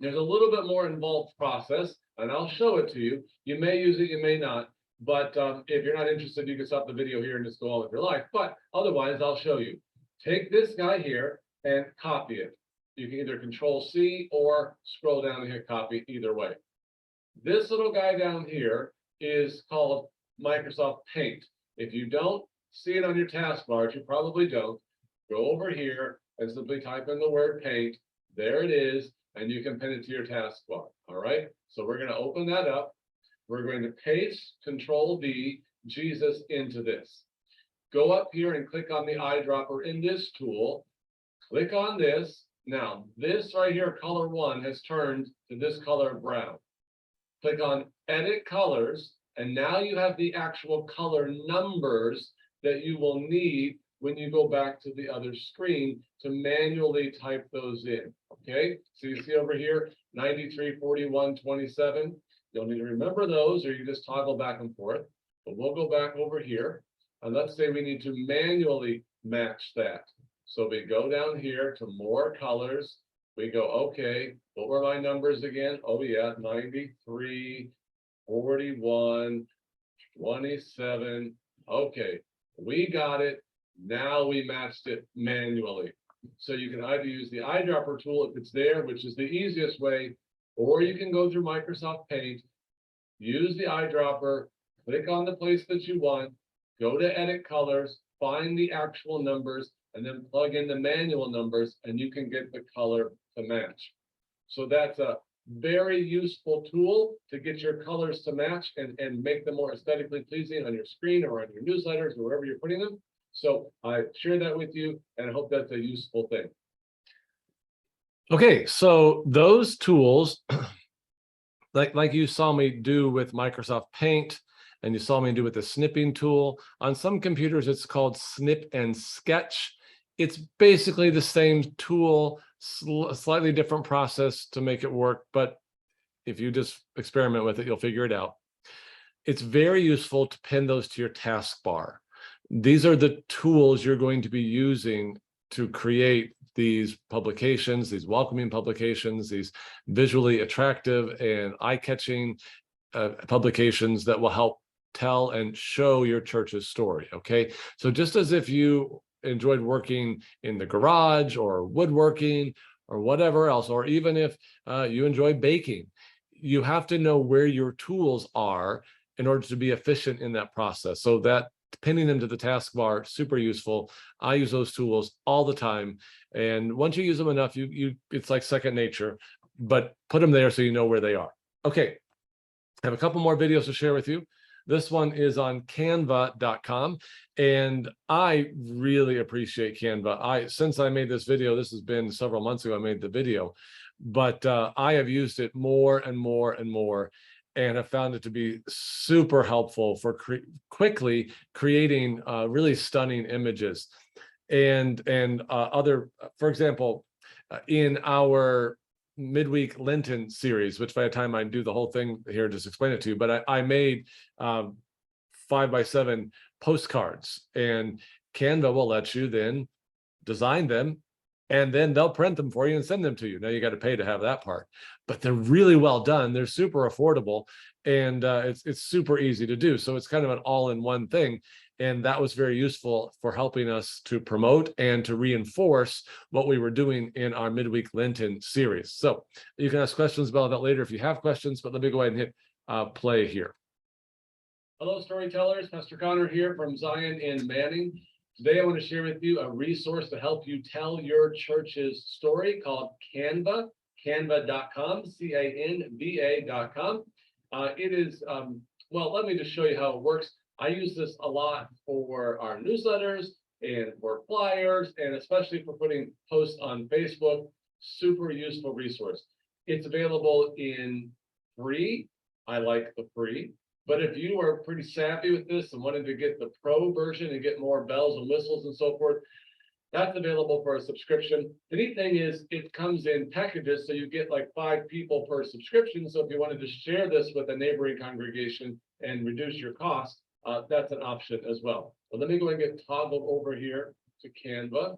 there's a little bit more involved process, and I'll show it to you. You may use it, you may not. But if you're not interested, you can stop the video here and just go on with your life. But otherwise, I'll show you. Take this guy here and copy it. You can either Control-C or scroll down and hit copy, either way. This little guy down here is called Microsoft Paint. If you don't see it on your taskbar, you probably don't, go over here and simply type in the word paint. There it is, and you can pin it to your taskbar. All right, so we're going to open that up. We're going to paste Control-V Jesus into this. Go up here and click on the eyedropper in this tool. Click on this. Now, this right here, color 1, has turned to this color brown. Click on Edit Colors, and now you have the actual color numbers that you will need when you go back to the other screen to manually type those in. Okay, so you see over here 93, 41, 27. You'll need to remember those, or you just toggle back and forth. But we'll go back over here, and let's say we need to manually match that. So we go down here to more colors. We go, okay, what were my numbers again? Oh yeah, 93, 41, 27. Okay, we got it. Now we matched it manually. So you can either use the Eyedropper tool if it's there, which is the easiest way, or you can go through Microsoft Paint, use the Eyedropper, click on the place that you want, go to Edit Colors, find the actual numbers, and then plug in the manual numbers, and you can get the color to match. So that's a very useful tool to get your colors to match and make them more aesthetically pleasing on your screen or on your newsletters or wherever you're putting them. So I share that with you, and I hope that's a useful thing. Okay, so those tools, like you saw me do with Microsoft Paint, and you saw me do with the snipping tool. On some computers, it's called Snip and Sketch. It's basically the same tool, slightly different process to make it work, but if you just experiment with it, you'll figure it out. It's very useful to pin those to your taskbar. These are the tools you're going to be using to create these publications, these welcoming publications, these visually attractive and eye-catching publications that will help tell and show your church's story, okay? So just as if you enjoyed working in the garage or woodworking or whatever else, or even if you enjoy baking, you have to know where your tools are in order to be efficient in that process. So that pinning them to the taskbar, super useful. I use those tools all the time. And once you use them enough, it's like second nature, but put them there so you know where they are. Okay, I have a couple more videos to share with you. This one is on canva.com, and I really appreciate Canva. Since I made this video, this has been several months ago I made the video, but I have used it more and more and more, and have found it to be super helpful for quickly creating really stunning images. and other, for example, in our midweek Lenten series, which by the time I do the whole thing here, just explain it to you, but I made 5x7 postcards, and Canva will let you then design them, and then they'll print them for you and send them to you. Now you got to pay to have that part, but they're really well done. They're super affordable, and it's super easy to do. So it's kind of an all-in-one thing. And that was very useful for helping us to promote and to reinforce what we were doing in our midweek Lenten series. So you can ask questions about that later if you have questions, but let me go ahead and hit play here. Hello, storytellers. Pastor Connor here from Zion in Manning. Today, I want to share with you a resource to help you tell your church's story called Canva, canva.com, Canva.com. It is, well, let me just show you how it works. I use this a lot for our newsletters and for flyers, and especially for putting posts on Facebook. Super useful resource. It's available in free. I like the free. But if you are pretty savvy with this and wanted to get the pro version and get more bells and whistles and so forth, that's available for a subscription. The neat thing is it comes in packages, so you get like 5 people per subscription. So if you wanted to share this with a neighboring congregation and reduce your cost, that's an option as well. So let me go and get toggled over here to Canva.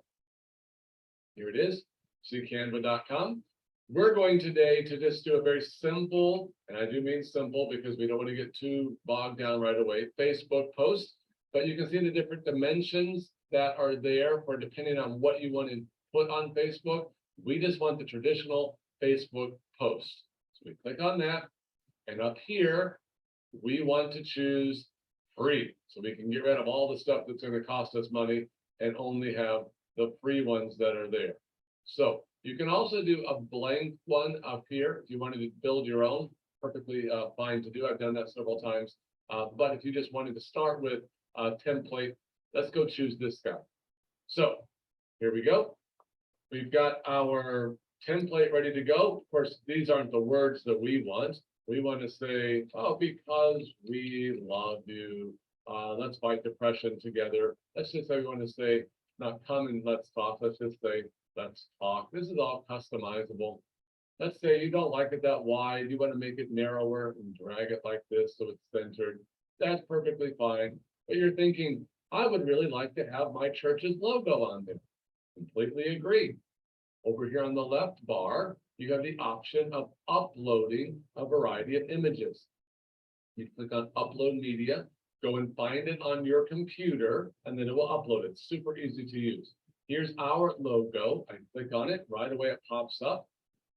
Here it is, see canva.com. We're going today to just do a very simple, and I do mean simple because we don't want to get too bogged down right away, Facebook post, but you can see the different dimensions that are there for depending on what you want to put on Facebook. We just want the traditional Facebook post. So we click on that, and up here, we want to choose free. So we can get rid of all the stuff that's going to cost us money and only have the free ones that are there. So you can also do a blank one up here if you wanted to build your own. Perfectly fine to do. I've done that several times. But if you just wanted to start with a template, let's go choose this guy. So here we go. We've got our template ready to go. Of course, these aren't the words that we want. We want to say, oh, because we love you. Let's fight depression together. Let's just say we want to say, not come and let's talk. Let's just say, let's talk. This is all customizable. Let's say you don't like it that wide. You want to make it narrower and drag it like this so it's centered. That's perfectly fine. But you're thinking, I would really like to have my church's logo on there. Completely agree. Over here on the left bar, you have the option of uploading a variety of images. You click on Upload Media, go and find it on your computer, and then it will upload it. Super easy to use. Here's our logo. I click on it, right away it pops up,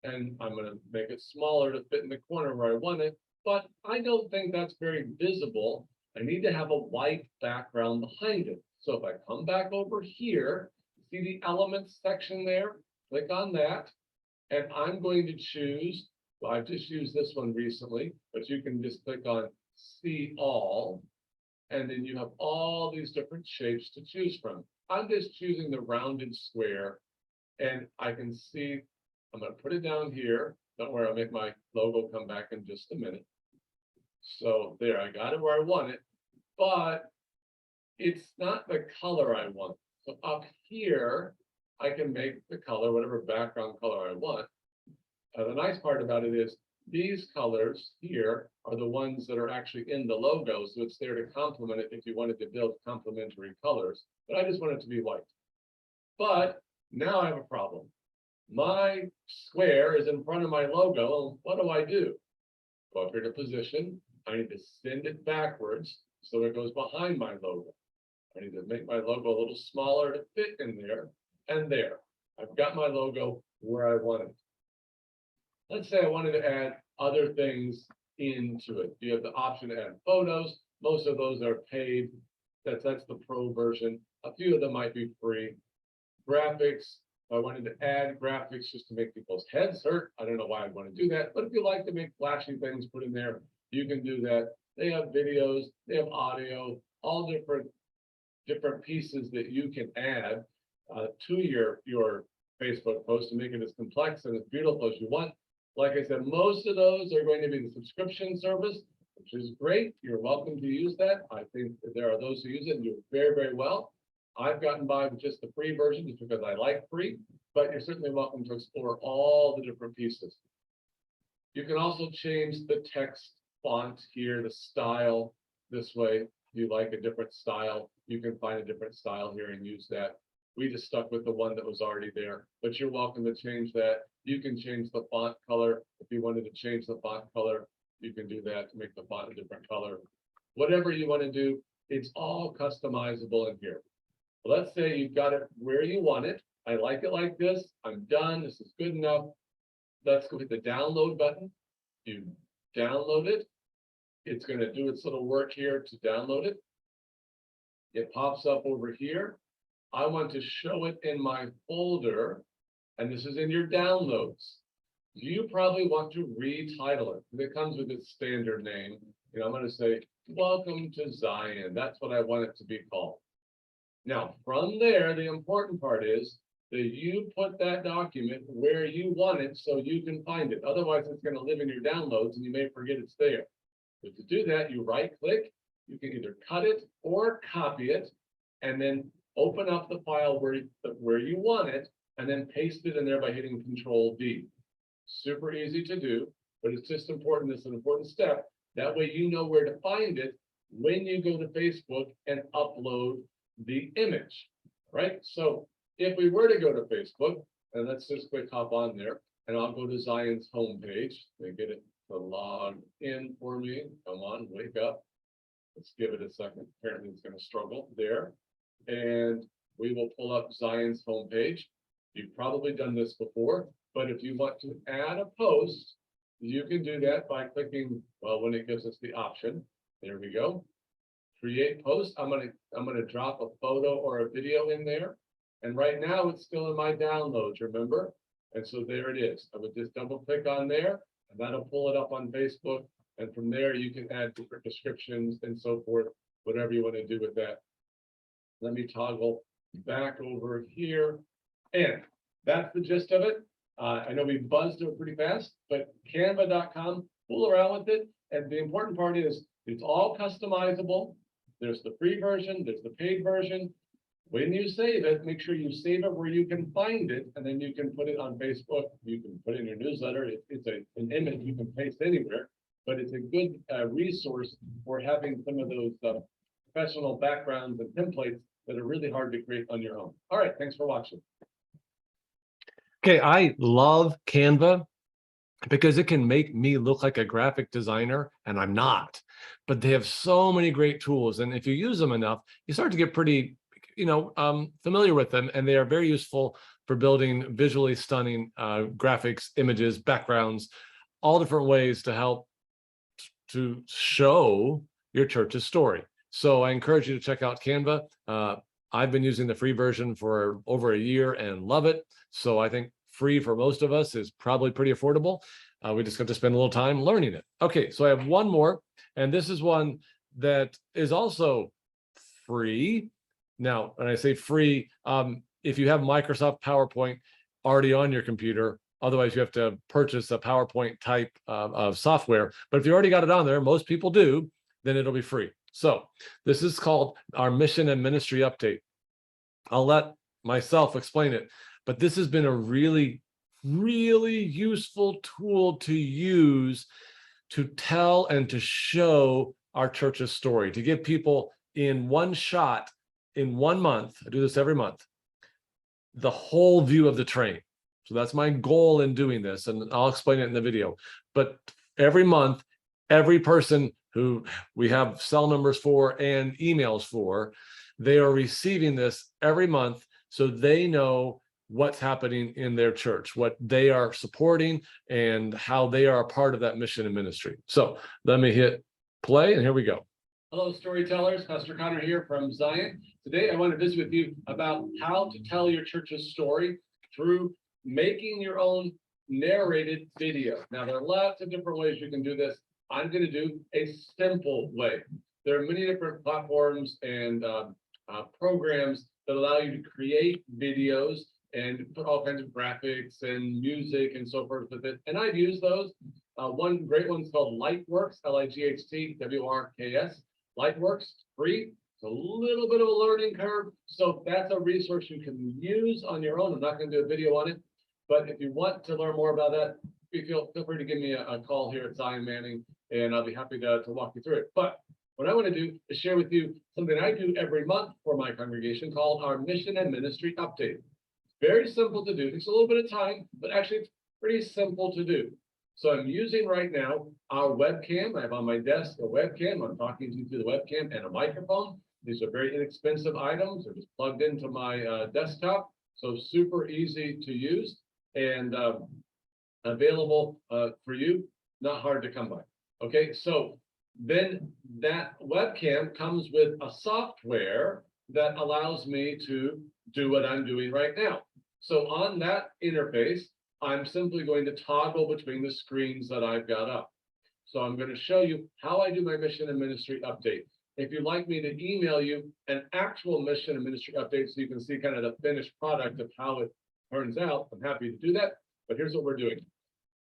and I'm going to make it smaller to fit in the corner where I want it, but I don't think that's very visible. I need to have a white background behind it. So if I come back over here, see the elements section there? Click on that, and I'm going to choose, well, I've just used this one recently, but you can just click on See All, and then you have all these different shapes to choose from. I'm just choosing the rounded square, and I can see, I'm going to put it down here. Don't worry, I'll make my logo come back in just a minute. So there, I got it where I want it, but it's not the color I want. So up here, I can make the color whatever background color I want. The nice part about it is these colors here are the ones that are actually in the logo, so it's there to complement it if you wanted to build complementary colors, but I just want it to be white. But now I have a problem. My square is in front of my logo. What do? Go up here to position. I need to send it backwards so it goes behind my logo. I need to make my logo a little smaller to fit in there, and there. I've got my logo where I want it. Let's say I wanted to add other things into it. You have the option to add photos. Most of those are paid. That's the pro version. A few of them might be free. Graphics. If I wanted to add graphics just to make people's heads hurt, I don't know why I'd want to do that. But if you like to make flashy things put in there, you can do that. They have videos, they have audio, all different pieces that you can add to your Facebook post to make it as complex and as beautiful as you want. Like I said, most of those are going to be the subscription service, which is great. You're welcome to use that. I think that there are those who use it and do it very, very well. I've gotten by with just the free version just because I like free, but you're certainly welcome to explore all the different pieces. You can also change the text font here, the style this way. If you like a different style, you can find a different style here and use that. We just stuck with the one that was already there, but you're welcome to change that. You can change the font color. If you wanted to change the font color, you can do that to make the font a different color. Whatever you want to do, it's all customizable in here. Let's say you've got it where you want it. I like it like this. I'm done. This is good enough. Let's go hit the download button. You download it. It's going to do its little work here to download it. It pops up over here. I want to show it in my folder, and this is in your downloads. You probably want to retitle it. It comes with its standard name. I'm going to say, welcome to Zion. That's what I want it to be called. Now, from there, the important part is that you put that document where you want it so you can find it. Otherwise, it's going to live in your downloads and you may forget it's there. But to do that, you right-click. You can either cut it or copy it, and then open up the file where you want it, and then paste it in there by hitting Control-V. Super easy to do, but it's just important. It's an important step. That way you know where to find it when you go to Facebook and upload the image, right? So if we were to go to Facebook, and let's just quick hop on there, and I'll go to Zion's homepage. They get it to log in for me. Come on, wake up. Let's give it a second. Apparently it's going to struggle there. And we will pull up Zion's homepage. You've probably done this before, but if you want to add a post, you can do that by clicking, well, when it gives us the option. There we go. Create post. I'm gonna drop a photo or a video in there. And right now it's still in my downloads, remember? And so there it is. I would just double click on there, and that'll pull it up on Facebook. And from there, you can add different descriptions and so forth, whatever you want to do with that. Let me toggle back over here. And that's the gist of it. I know we buzzed through it pretty fast, but canva.com, fool around with it. And the important part is it's all customizable. There's the free version, there's the paid version. When you save it, make sure you save it where you can find it, and then you can put it on Facebook. You can put it in your newsletter. It's an image you can paste anywhere, but it's a good resource for having some of those professional backgrounds and templates that are really hard to create on your own. All right, thanks for watching. Okay, I love Canva because it can make me look like a graphic designer, and I'm not. But they have so many great tools, and if you use them enough, you start to get pretty, familiar with them, and they are very useful for building visually stunning graphics, images, backgrounds, all different ways to help to show your church's story. So I encourage you to check out Canva. I've been using the free version for over a year and love it. So I think free for most of us is probably pretty affordable. We just got to spend a little time learning it. Okay, so I have one more, and this is one that is also free. Now, when I say free, if you have Microsoft PowerPoint already on your computer, otherwise you have to purchase a PowerPoint type of software. But if you already got it on there, most people do, then it'll be free. So this is called our Mission and Ministry Update. I'll let myself explain it, but this has been a really, really useful tool to use to tell and to show our church's story, to give people in one shot, in 1 month, I do this every month, the whole view of the train. So that's my goal in doing this, and I'll explain it in the video. But every month, every person who we have cell numbers for and emails for, they are receiving this every month so they know what's happening in their church, what they are supporting, and how they are a part of that mission and ministry. So let me hit play, and here we go. Hello, storytellers. Pastor Connor here from Zion. Today, I want to visit with you about how to tell your church's story through making your own narrated video. Now, there are lots of different ways you can do this. I'm going to do a simple way. There are many different platforms and programs that allow you to create videos and put all kinds of graphics and music and so forth with it. And I've used those. One great one's called Lightworks, Lightworks. Lightworks, free. It's a little bit of a learning curve. So that's a resource you can use on your own. I'm not going to do a video on it, but if you want to learn more about that, feel free to give me a call here at Zion Manning, and I'll be happy to walk you through it. But what I want to do is share with you something I do every month for my congregation called our Mission and Ministry Update. It's very simple to do. It takes a little bit of time, but actually it's pretty simple to do. So I'm using right now our webcam. I have on my desk a webcam. I'm talking to you through the webcam and a microphone. These are very inexpensive items. They're just plugged into my desktop. So super easy to use and available for you, not hard to come by. Okay, so then that webcam comes with a software that allows me to do what I'm doing right now. So on that interface, I'm simply going to toggle between the screens that I've got up. So I'm going to show you how I do my mission and ministry update. If you'd like me to email you an actual mission and ministry update so you can see kind of the finished product of how it turns out, I'm happy to do that. But here's what we're doing.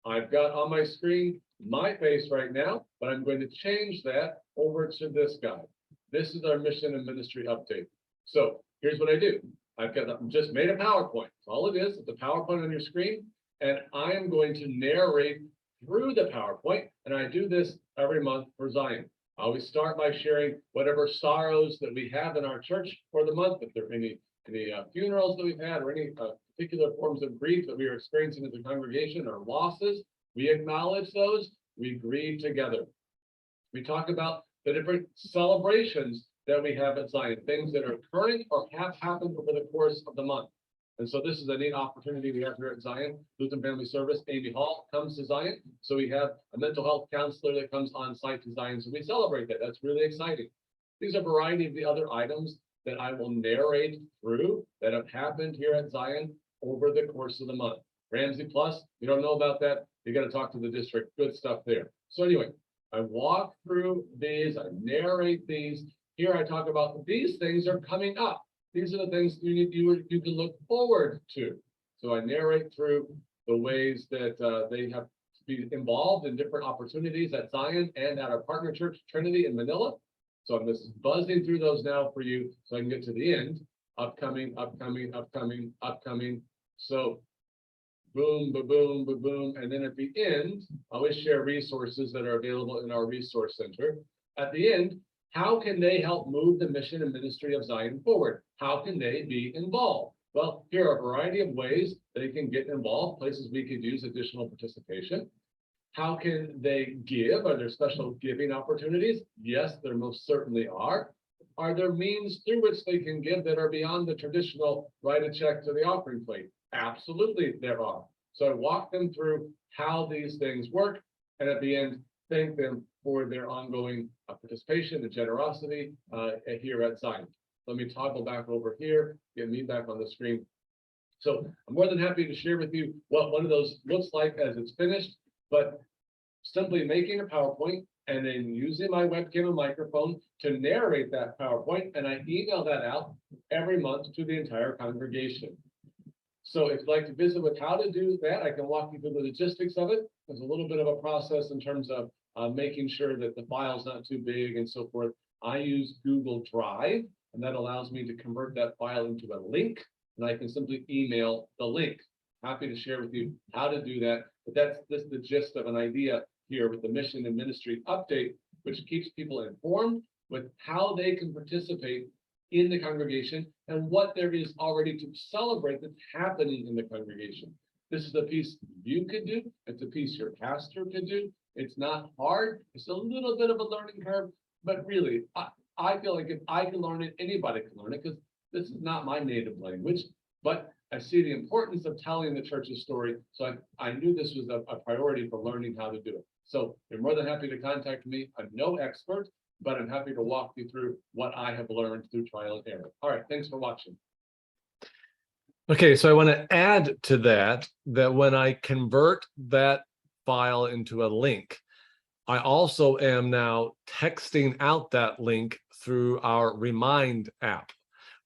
I've got on my screen my face right now, but I'm going to change that over to this guy. This is our mission and ministry update. So here's what I do. I've just made a PowerPoint. That's all it is. It's a PowerPoint on your screen. And I am going to narrate through the PowerPoint. And I do this every month for Zion. I always start by sharing whatever sorrows that we have in our church for the month. If there are any funerals that we've had or any particular forms of grief that we are experiencing as a congregation or losses, we acknowledge those, we grieve together. We talk about the different celebrations that we have at Zion, things that are current or have happened over the course of the month. And so this is a neat opportunity we have here at Zion Lutheran Family Service. Amy Hall comes to Zion. So we have a mental health counselor that comes on site to Zion. So we celebrate that. That's really exciting. These are a variety of the other items that I will narrate through that have happened here at Zion over the course of the month. Ramsey Plus, you don't know about that, you got to talk to the district. Good stuff there. So anyway, I walk through these, I narrate these. Here I talk about these things are coming up. These are the things you can look forward to. So I narrate through the ways that they have to be involved in different opportunities at Zion and at our partner church, Trinity in Manila. So I'm just buzzing through those now for you so I can get to the end. Upcoming. So boom, boom, boom. And then at the end, I always share resources that are available in our resource center. At the end, how can they help move the mission and ministry of Zion forward? How can they be involved? Well, here are a variety of ways they can get involved, places we could use additional participation. How can they give? Are there special giving opportunities? Yes, there most certainly are. Are there means through which they can give that are beyond the traditional write a check to the offering plate? Absolutely, there are. So I walk them through how these things work, and at the end, thank them for their ongoing participation and generosity here at Zion. Let me toggle back over here, get me back on the screen. So I'm more than happy to share with you what one of those looks like as it's finished, but simply making a PowerPoint and then using my webcam and microphone to narrate that PowerPoint, and I email that out every month to the entire congregation. So if you'd like to visit with how to do that, I can walk you through the logistics of it. There's a little bit of a process in terms of making sure that the file's not too big and so forth. I use Google Drive, and that allows me to convert that file into a link, and I can simply email the link. Happy to share with you how to do that. But that's the gist of an idea here with the mission and ministry update, which keeps people informed with how they can participate in the congregation and what there is already to celebrate that's happening in the congregation. This is a piece you could do. It's a piece your pastor could do. It's not hard. It's a little bit of a learning curve, but really, I feel like if I can learn it, anybody can learn it, because this is not my native language, but I see the importance of telling the church's story. So I knew this was a priority for learning how to do it. So you're more than happy to contact me. I'm no expert, but I'm happy to walk you through what I have learned through trial and error. All right, thanks for watching. Okay, so I want to add to that when I convert that file into a link, I also am now texting out that link through our Remind app,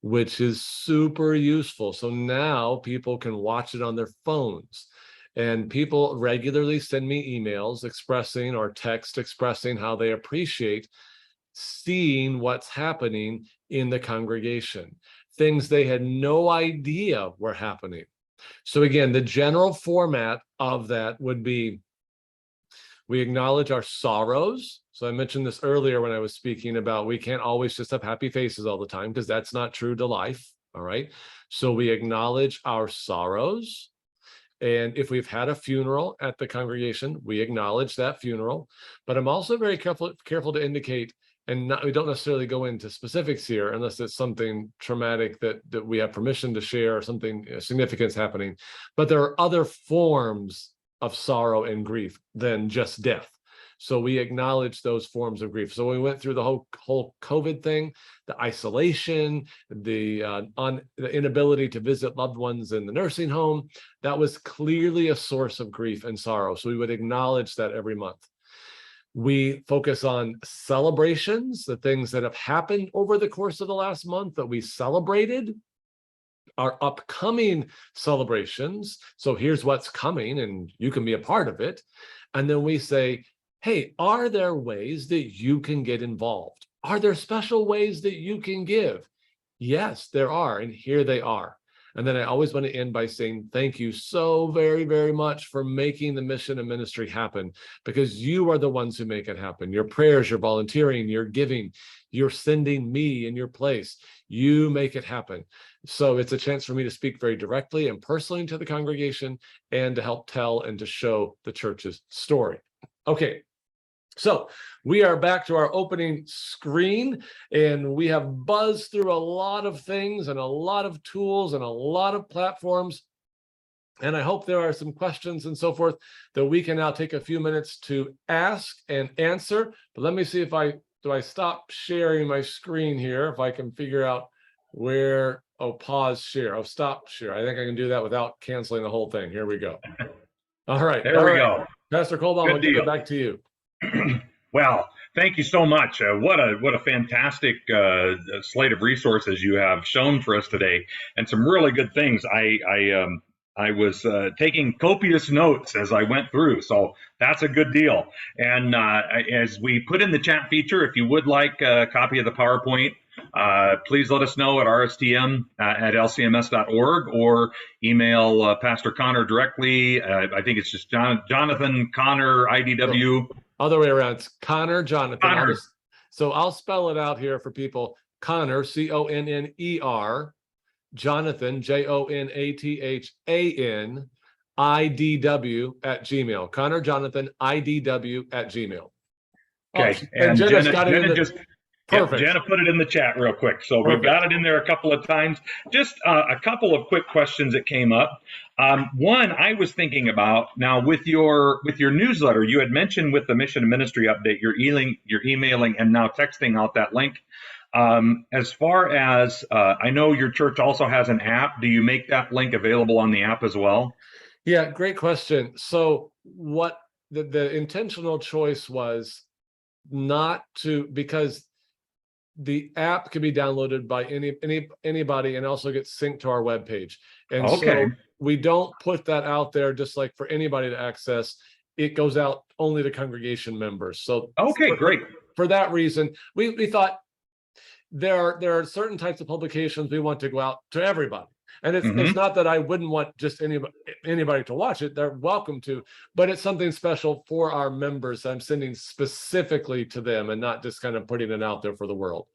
which is super useful. So now people can watch it on their phones. And people regularly send me emails expressing or text expressing how they appreciate seeing what's happening in the congregation, things they had no idea were happening. So again, the general format of that would be, we acknowledge our sorrows. So I mentioned this earlier when I was speaking about we can't always just have happy faces all the time, because that's not true to life. All right. So we acknowledge our sorrows. And if we've had a funeral at the congregation, we acknowledge that funeral. But I'm also very careful to indicate, and we don't necessarily go into specifics here unless it's something traumatic that we have permission to share, or something significant happening. But there are other forms of sorrow and grief than just death. So we acknowledge those forms of grief. So we went through the whole COVID thing, the isolation, the inability to visit loved ones in the nursing home. That was clearly a source of grief and sorrow. So we would acknowledge that every month. We focus on celebrations, the things that have happened over the course of the last month that we celebrated, our upcoming celebrations. So here's what's coming, and you can be a part of it. And then we say, hey, are there ways that you can get involved? Are there special ways that you can give? Yes, there are, and here they are. And then I always want to end by saying thank you so very, very much for making the mission and ministry happen, because you are the ones who make it happen. Your prayers, your volunteering, your giving, you're sending me in your place. You make it happen. So it's a chance for me to speak very directly and personally to the congregation, and to help tell and to show the church's story. Okay. So we are back to our opening screen, and we have buzzed through a lot of things and a lot of tools and a lot of platforms. And I hope there are some questions and so forth that we can now take a few minutes to ask and answer. But let me see if do I stop sharing my screen here, if I can figure out where, pause share. Stop share. I think I can do that without canceling the whole thing. Here we go. All right. There we go. Pastor Colbaum, I'll give it back to you. Well, thank you so much. What a fantastic slate of resources you have shown for us today, and some really good things. I was taking copious notes as I went through, so that's a good deal. And as we put in the chat feature, if you would like a copy of the PowerPoint, please let us know at rstm@lcms.org, or email Pastor Connor directly. I think it's just Jonathan Connor, IDW. Other way around, it's Connor Jonathan. Connor. So I'll spell it out here for people. Connor, Conner, Jonathan, Jonathan, IDW @gmail. Connor Jonathan, IDW @gmail. Okay, and Jenna got it in the... Perfect. Jenna put it in the chat real quick. So Perfect. We've got it in there a couple of times. Just a couple of quick questions that came up. One, I was thinking about, now with your newsletter, you had mentioned with the mission and ministry update, you're emailing and now texting out that link. As far as I know, your church also has an app. Do you make that link available on the app as well? Yeah, great question. So what the intentional choice was not to, because the app can be downloaded by anybody and also gets synced to our webpage. And so we don't put that out there just like for anybody to access. It goes out only to congregation members. So great. For that reason, we thought there are certain types of publications we want to go out to everybody. And it's not that I wouldn't want just anybody to watch it. They're welcome to, but it's something special for our members. I'm sending specifically to them and not just kind of putting it out there for the world.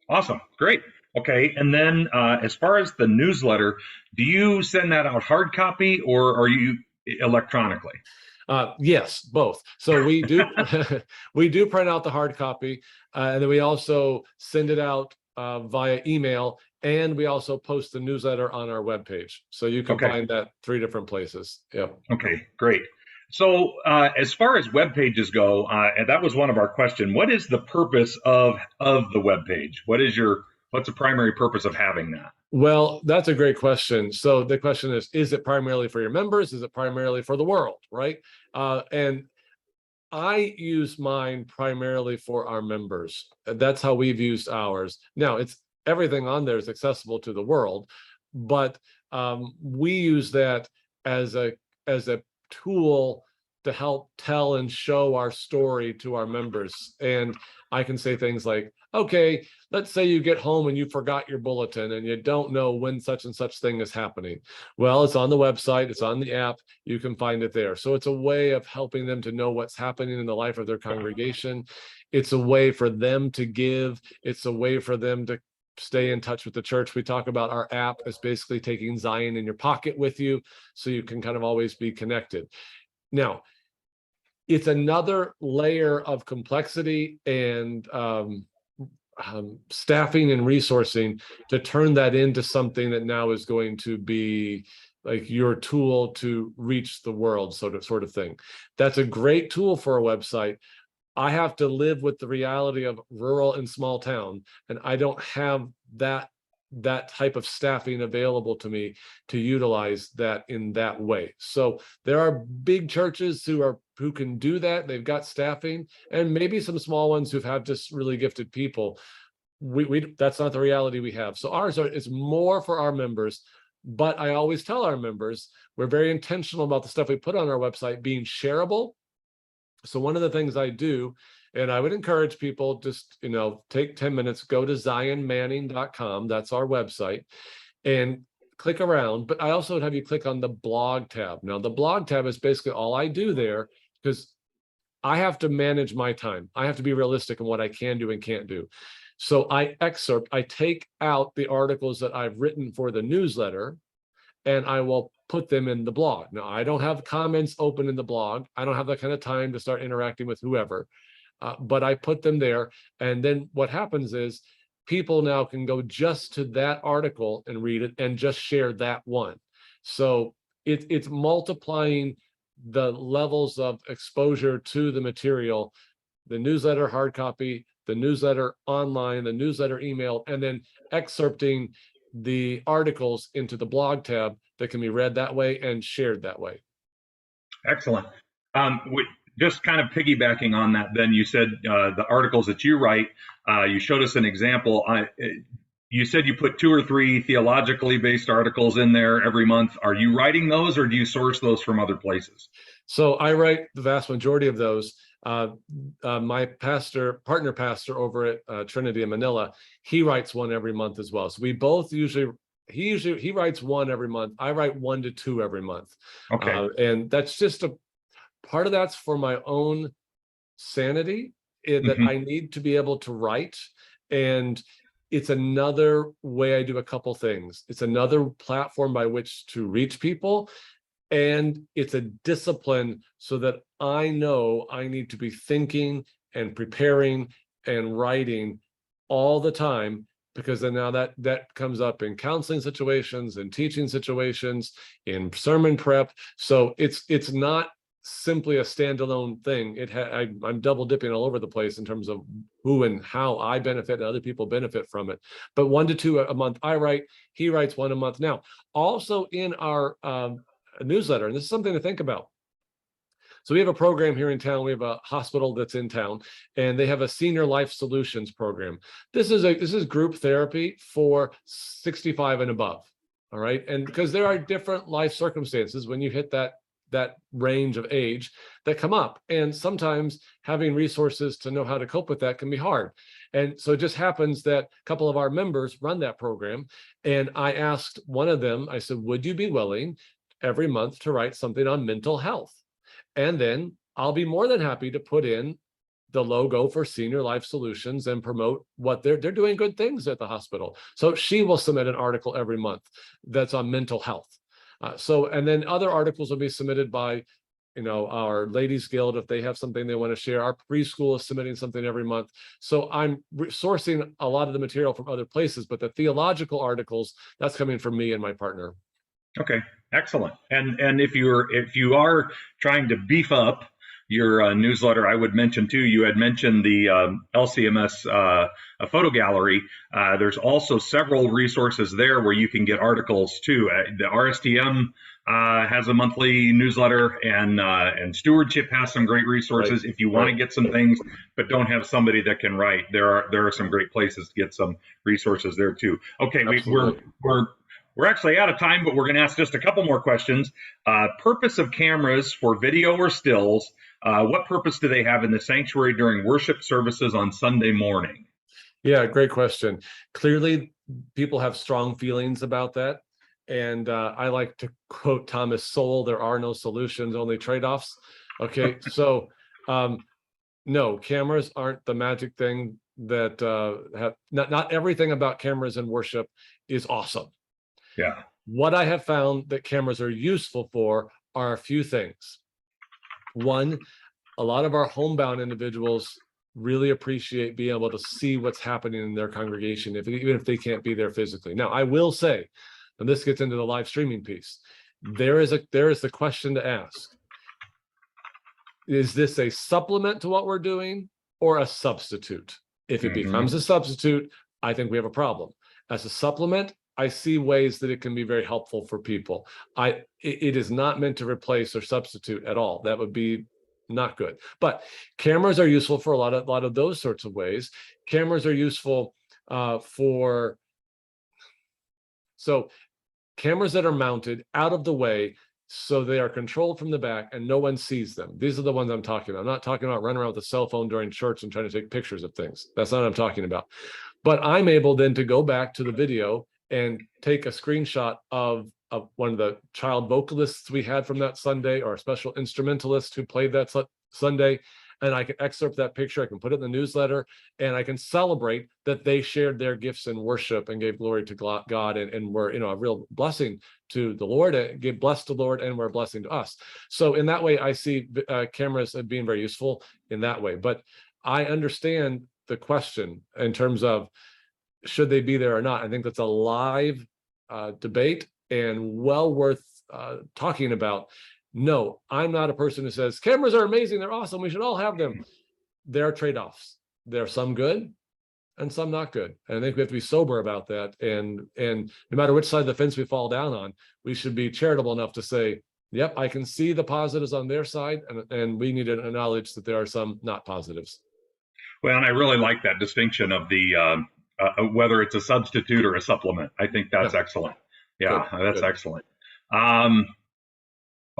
Awesome. Great. Okay. And then as far as the newsletter, do you send that out hard copy or are you electronically? Yes, both. So we do we do print out the hard copy, and then we also send it out via email, and we also post the newsletter on our webpage. So you can find that 3 different places. Yep. Okay, great. So as far as web pages go, and that was one of our questions, what is the purpose of the web page? What's the primary purpose of having that? Well, that's a great question. So the question is it primarily for your members? Is it primarily for the world, right? And I use mine primarily for our members. That's how we've used ours. Now, everything on there is accessible to the world, but we use that as a tool to help tell and show our story to our members. And I can say things like, okay, let's say you get home and you forgot your bulletin and you don't know when such and such thing is happening. Well, it's on the website, it's on the app, you can find it there. So it's a way of helping them to know what's happening in the life of their congregation. It's a way for them to give. It's a way for them to stay in touch with the church. We talk about our app as basically taking Zion in your pocket with you, so you can kind of always be connected. Now, it's another layer of complexity and staffing and resourcing to turn that into something that now is going to be like your tool to reach the world, sort of thing. That's a great tool for a website. I have to live with the reality of rural and small town, and I don't have that type of staffing available to me to utilize that in that way. So there are big churches who can do that. They've got staffing, and maybe some small ones who've had just really gifted people. We that's not the reality we have. So ours is more for our members. But I always tell our members, we're very intentional about the stuff we put on our website being shareable. So one of the things I do, and I would encourage people, just, take 10 minutes, go to zionmanning.com. That's our website, and click around. But I also would have you click on the blog tab. Now, the blog tab is basically all I do there, because I have to manage my time. I have to be realistic in what I can do and can't do. So I take out the articles that I've written for the newsletter, and I will put them in the blog. Now, I don't have comments open in the blog. I don't have that kind of time to start interacting with whoever, but I put them there. And then what happens is people now can go just to that article and read it and just share that one. So it's multiplying the levels of exposure to the material, the newsletter hard copy, the newsletter online, the newsletter email, and then excerpting the articles into the blog tab that can be read that way and shared that way. Excellent. Just kind of piggybacking on that, then you said the articles that you write, you showed us an example. You said you put 2 or 3 theologically based articles in there every month. Are you writing those, or do you source those from other places? So I write the vast majority of those. My partner pastor over at Trinity in Manila, he writes one every month as well. So we both he writes one every month. I write 1 to 2 every month. Okay. And that's just a part of that's for my own sanity, that I need to be able to write. And it's another way I do a couple things. It's another platform by which to reach people. And it's a discipline so that I know I need to be thinking and preparing and writing all the time, because then now that comes up in counseling situations, in teaching situations, in sermon prep. So it's not simply a standalone thing. I'm double dipping all over the place in terms of who and how I benefit and other people benefit from it. But 1 to 2 a month I write. He writes 1 a month. Now, also in our newsletter, and this is something to think about. So we have a program here in town. We have a hospital that's in town, and they have a senior life solutions program. This is group therapy for 65 and above. All right. And because there are different life circumstances when you hit that range of age that come up. And sometimes having resources to know how to cope with that can be hard. And so it just happens that a couple of our members run that program. And I asked one of them, I said, would you be willing every month to write something on mental health? And then I'll be more than happy to put in the logo for Senior Life Solutions and promote what they're doing good things at the hospital. So she will submit an article every month that's on mental health. And then other articles will be submitted by, our Ladies Guild if they have something they want to share. Our preschool is submitting something every month. So I'm sourcing a lot of the material from other places, but the theological articles, that's coming from me and my partner. Okay, excellent. And if you are trying to beef up your newsletter, I would mention too, you had mentioned the LCMS photo gallery. There's also several resources there where you can get articles too. The RSTM has a monthly newsletter, and Stewardship has some great resources. Right. If you want to get some things but don't have somebody that can write, there are some great places to get some resources there too. Okay, we're actually out of time, but we're going to ask just a couple more questions. Purpose of cameras for video or stills. What purpose do they have in the sanctuary during worship services on Sunday morning? Yeah, great question. Clearly, people have strong feelings about that. And I like to quote Thomas Sowell, there are no solutions, only trade-offs. Okay, so no, cameras aren't the magic thing that have, not everything about cameras in worship is awesome. Yeah. What I have found that cameras are useful for are a few things. One, a lot of our homebound individuals really appreciate being able to see what's happening in their congregation, even if they can't be there physically. Now, I will say, and this gets into the live streaming piece, there is the question to ask. Is this a supplement to what we're doing or a substitute? If it becomes a substitute, I think we have a problem. As a supplement, I see ways that it can be very helpful for people. It is not meant to replace or substitute at all. That would be not good. But cameras are useful for a lot of those sorts of ways. Cameras are useful so cameras that are mounted out of the way, so they are controlled from the back and no one sees them. These are the ones I'm talking about. I'm not talking about running around with a cell phone during church and trying to take pictures of things. That's not what I'm talking about. But I'm able then to go back to the video and take a screenshot of one of the child vocalists we had from that Sunday, or a special instrumentalist who played that Sunday, and I can excerpt that picture, I can put it in the newsletter, and I can celebrate that they shared their gifts in worship and gave glory to God, and were, a real blessing to the Lord, and gave blessed the Lord, and were a blessing to us. So in that way, I see cameras being very useful in that way. But I understand the question in terms of should they be there or not. I think that's a live debate and well worth talking about. No, I'm not a person who says cameras are amazing, they're awesome, we should all have them. There are trade-offs. There are some good and some not good. And I think we have to be sober about that. And no matter which side of the fence we fall down on, we should be charitable enough to say, yep, I can see the positives on their side, and we need to acknowledge that there are some not positives. Well, and I really like that distinction of the whether it's a substitute or a supplement. I think that's excellent. Yeah, that's excellent.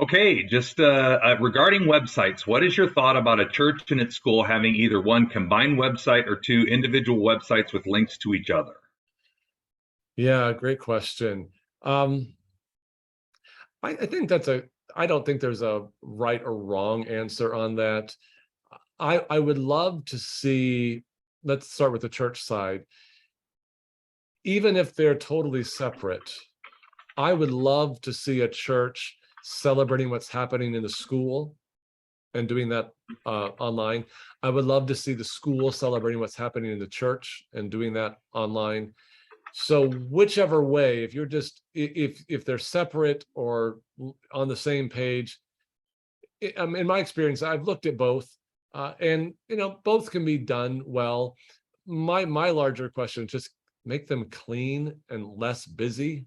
Okay, just regarding websites, what is your thought about a church and its school having either one combined website or two individual websites with links to each other? Yeah, great question. I think I don't think there's a right or wrong answer on that. I would love to see, let's start with the church side. Even if they're totally separate, I would love to see a church celebrating what's happening in the school and doing that online. I would love to see the school celebrating what's happening in the church and doing that online. So whichever way, if you're just, if they're separate or on the same page, in my experience, I've looked at both, and both can be done well. My larger question is just make them clean and less busy.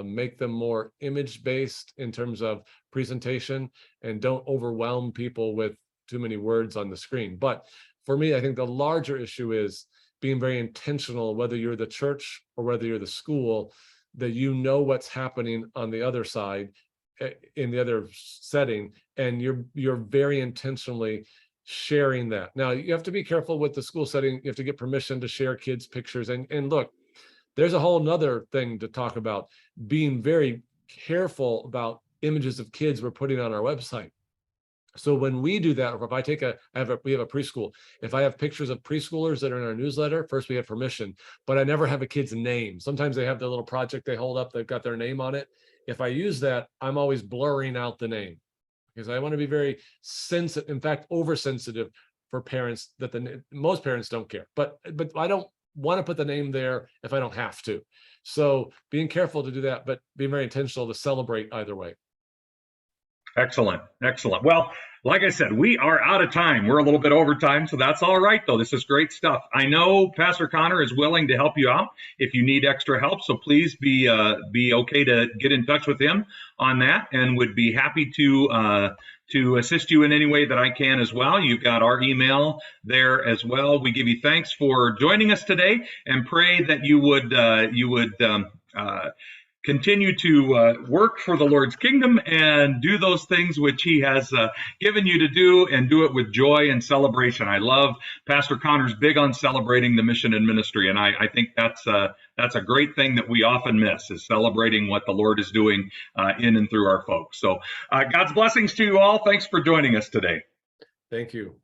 Make them more image-based in terms of presentation, and don't overwhelm people with too many words on the screen. But for me, I think the larger issue is being very intentional, whether you're the church or whether you're the school, that you know what's happening on the other side, in the other setting, and you're very intentionally sharing that. Now, you have to be careful with the school setting. You have to get permission to share kids' pictures. And look, there's a whole nother thing to talk about, being very careful about images of kids we're putting on our website. So when we do that, or if I take we have a preschool, if I have pictures of preschoolers that are in our newsletter, first we have permission, but I never have a kid's name. Sometimes they have their little project they hold up, they've got their name on it. If I use that, I'm always blurring out the name, because I want to be very sensitive, in fact, oversensitive for parents, that most parents don't care, but I don't want to put the name there if I don't have to. So being careful to do that, but being very intentional to celebrate either way. Excellent. Excellent. Well, like I said, we are out of time. We're a little bit over time, so that's all right, though. This is great stuff. I know Pastor Connor is willing to help you out if you need extra help, so please be okay to get in touch with him on that, and would be happy to assist you in any way that I can as well. You've got our email there as well. We give you thanks for joining us today, and pray that you would continue to work for the Lord's kingdom and do those things which he has given you to do, and do it with joy and celebration. I love Pastor Connor's big on celebrating the mission and ministry, and I think that's a great thing that we often miss, is celebrating what the Lord is doing in and through our folks. So God's blessings to you all. Thanks for joining us today. Thank you.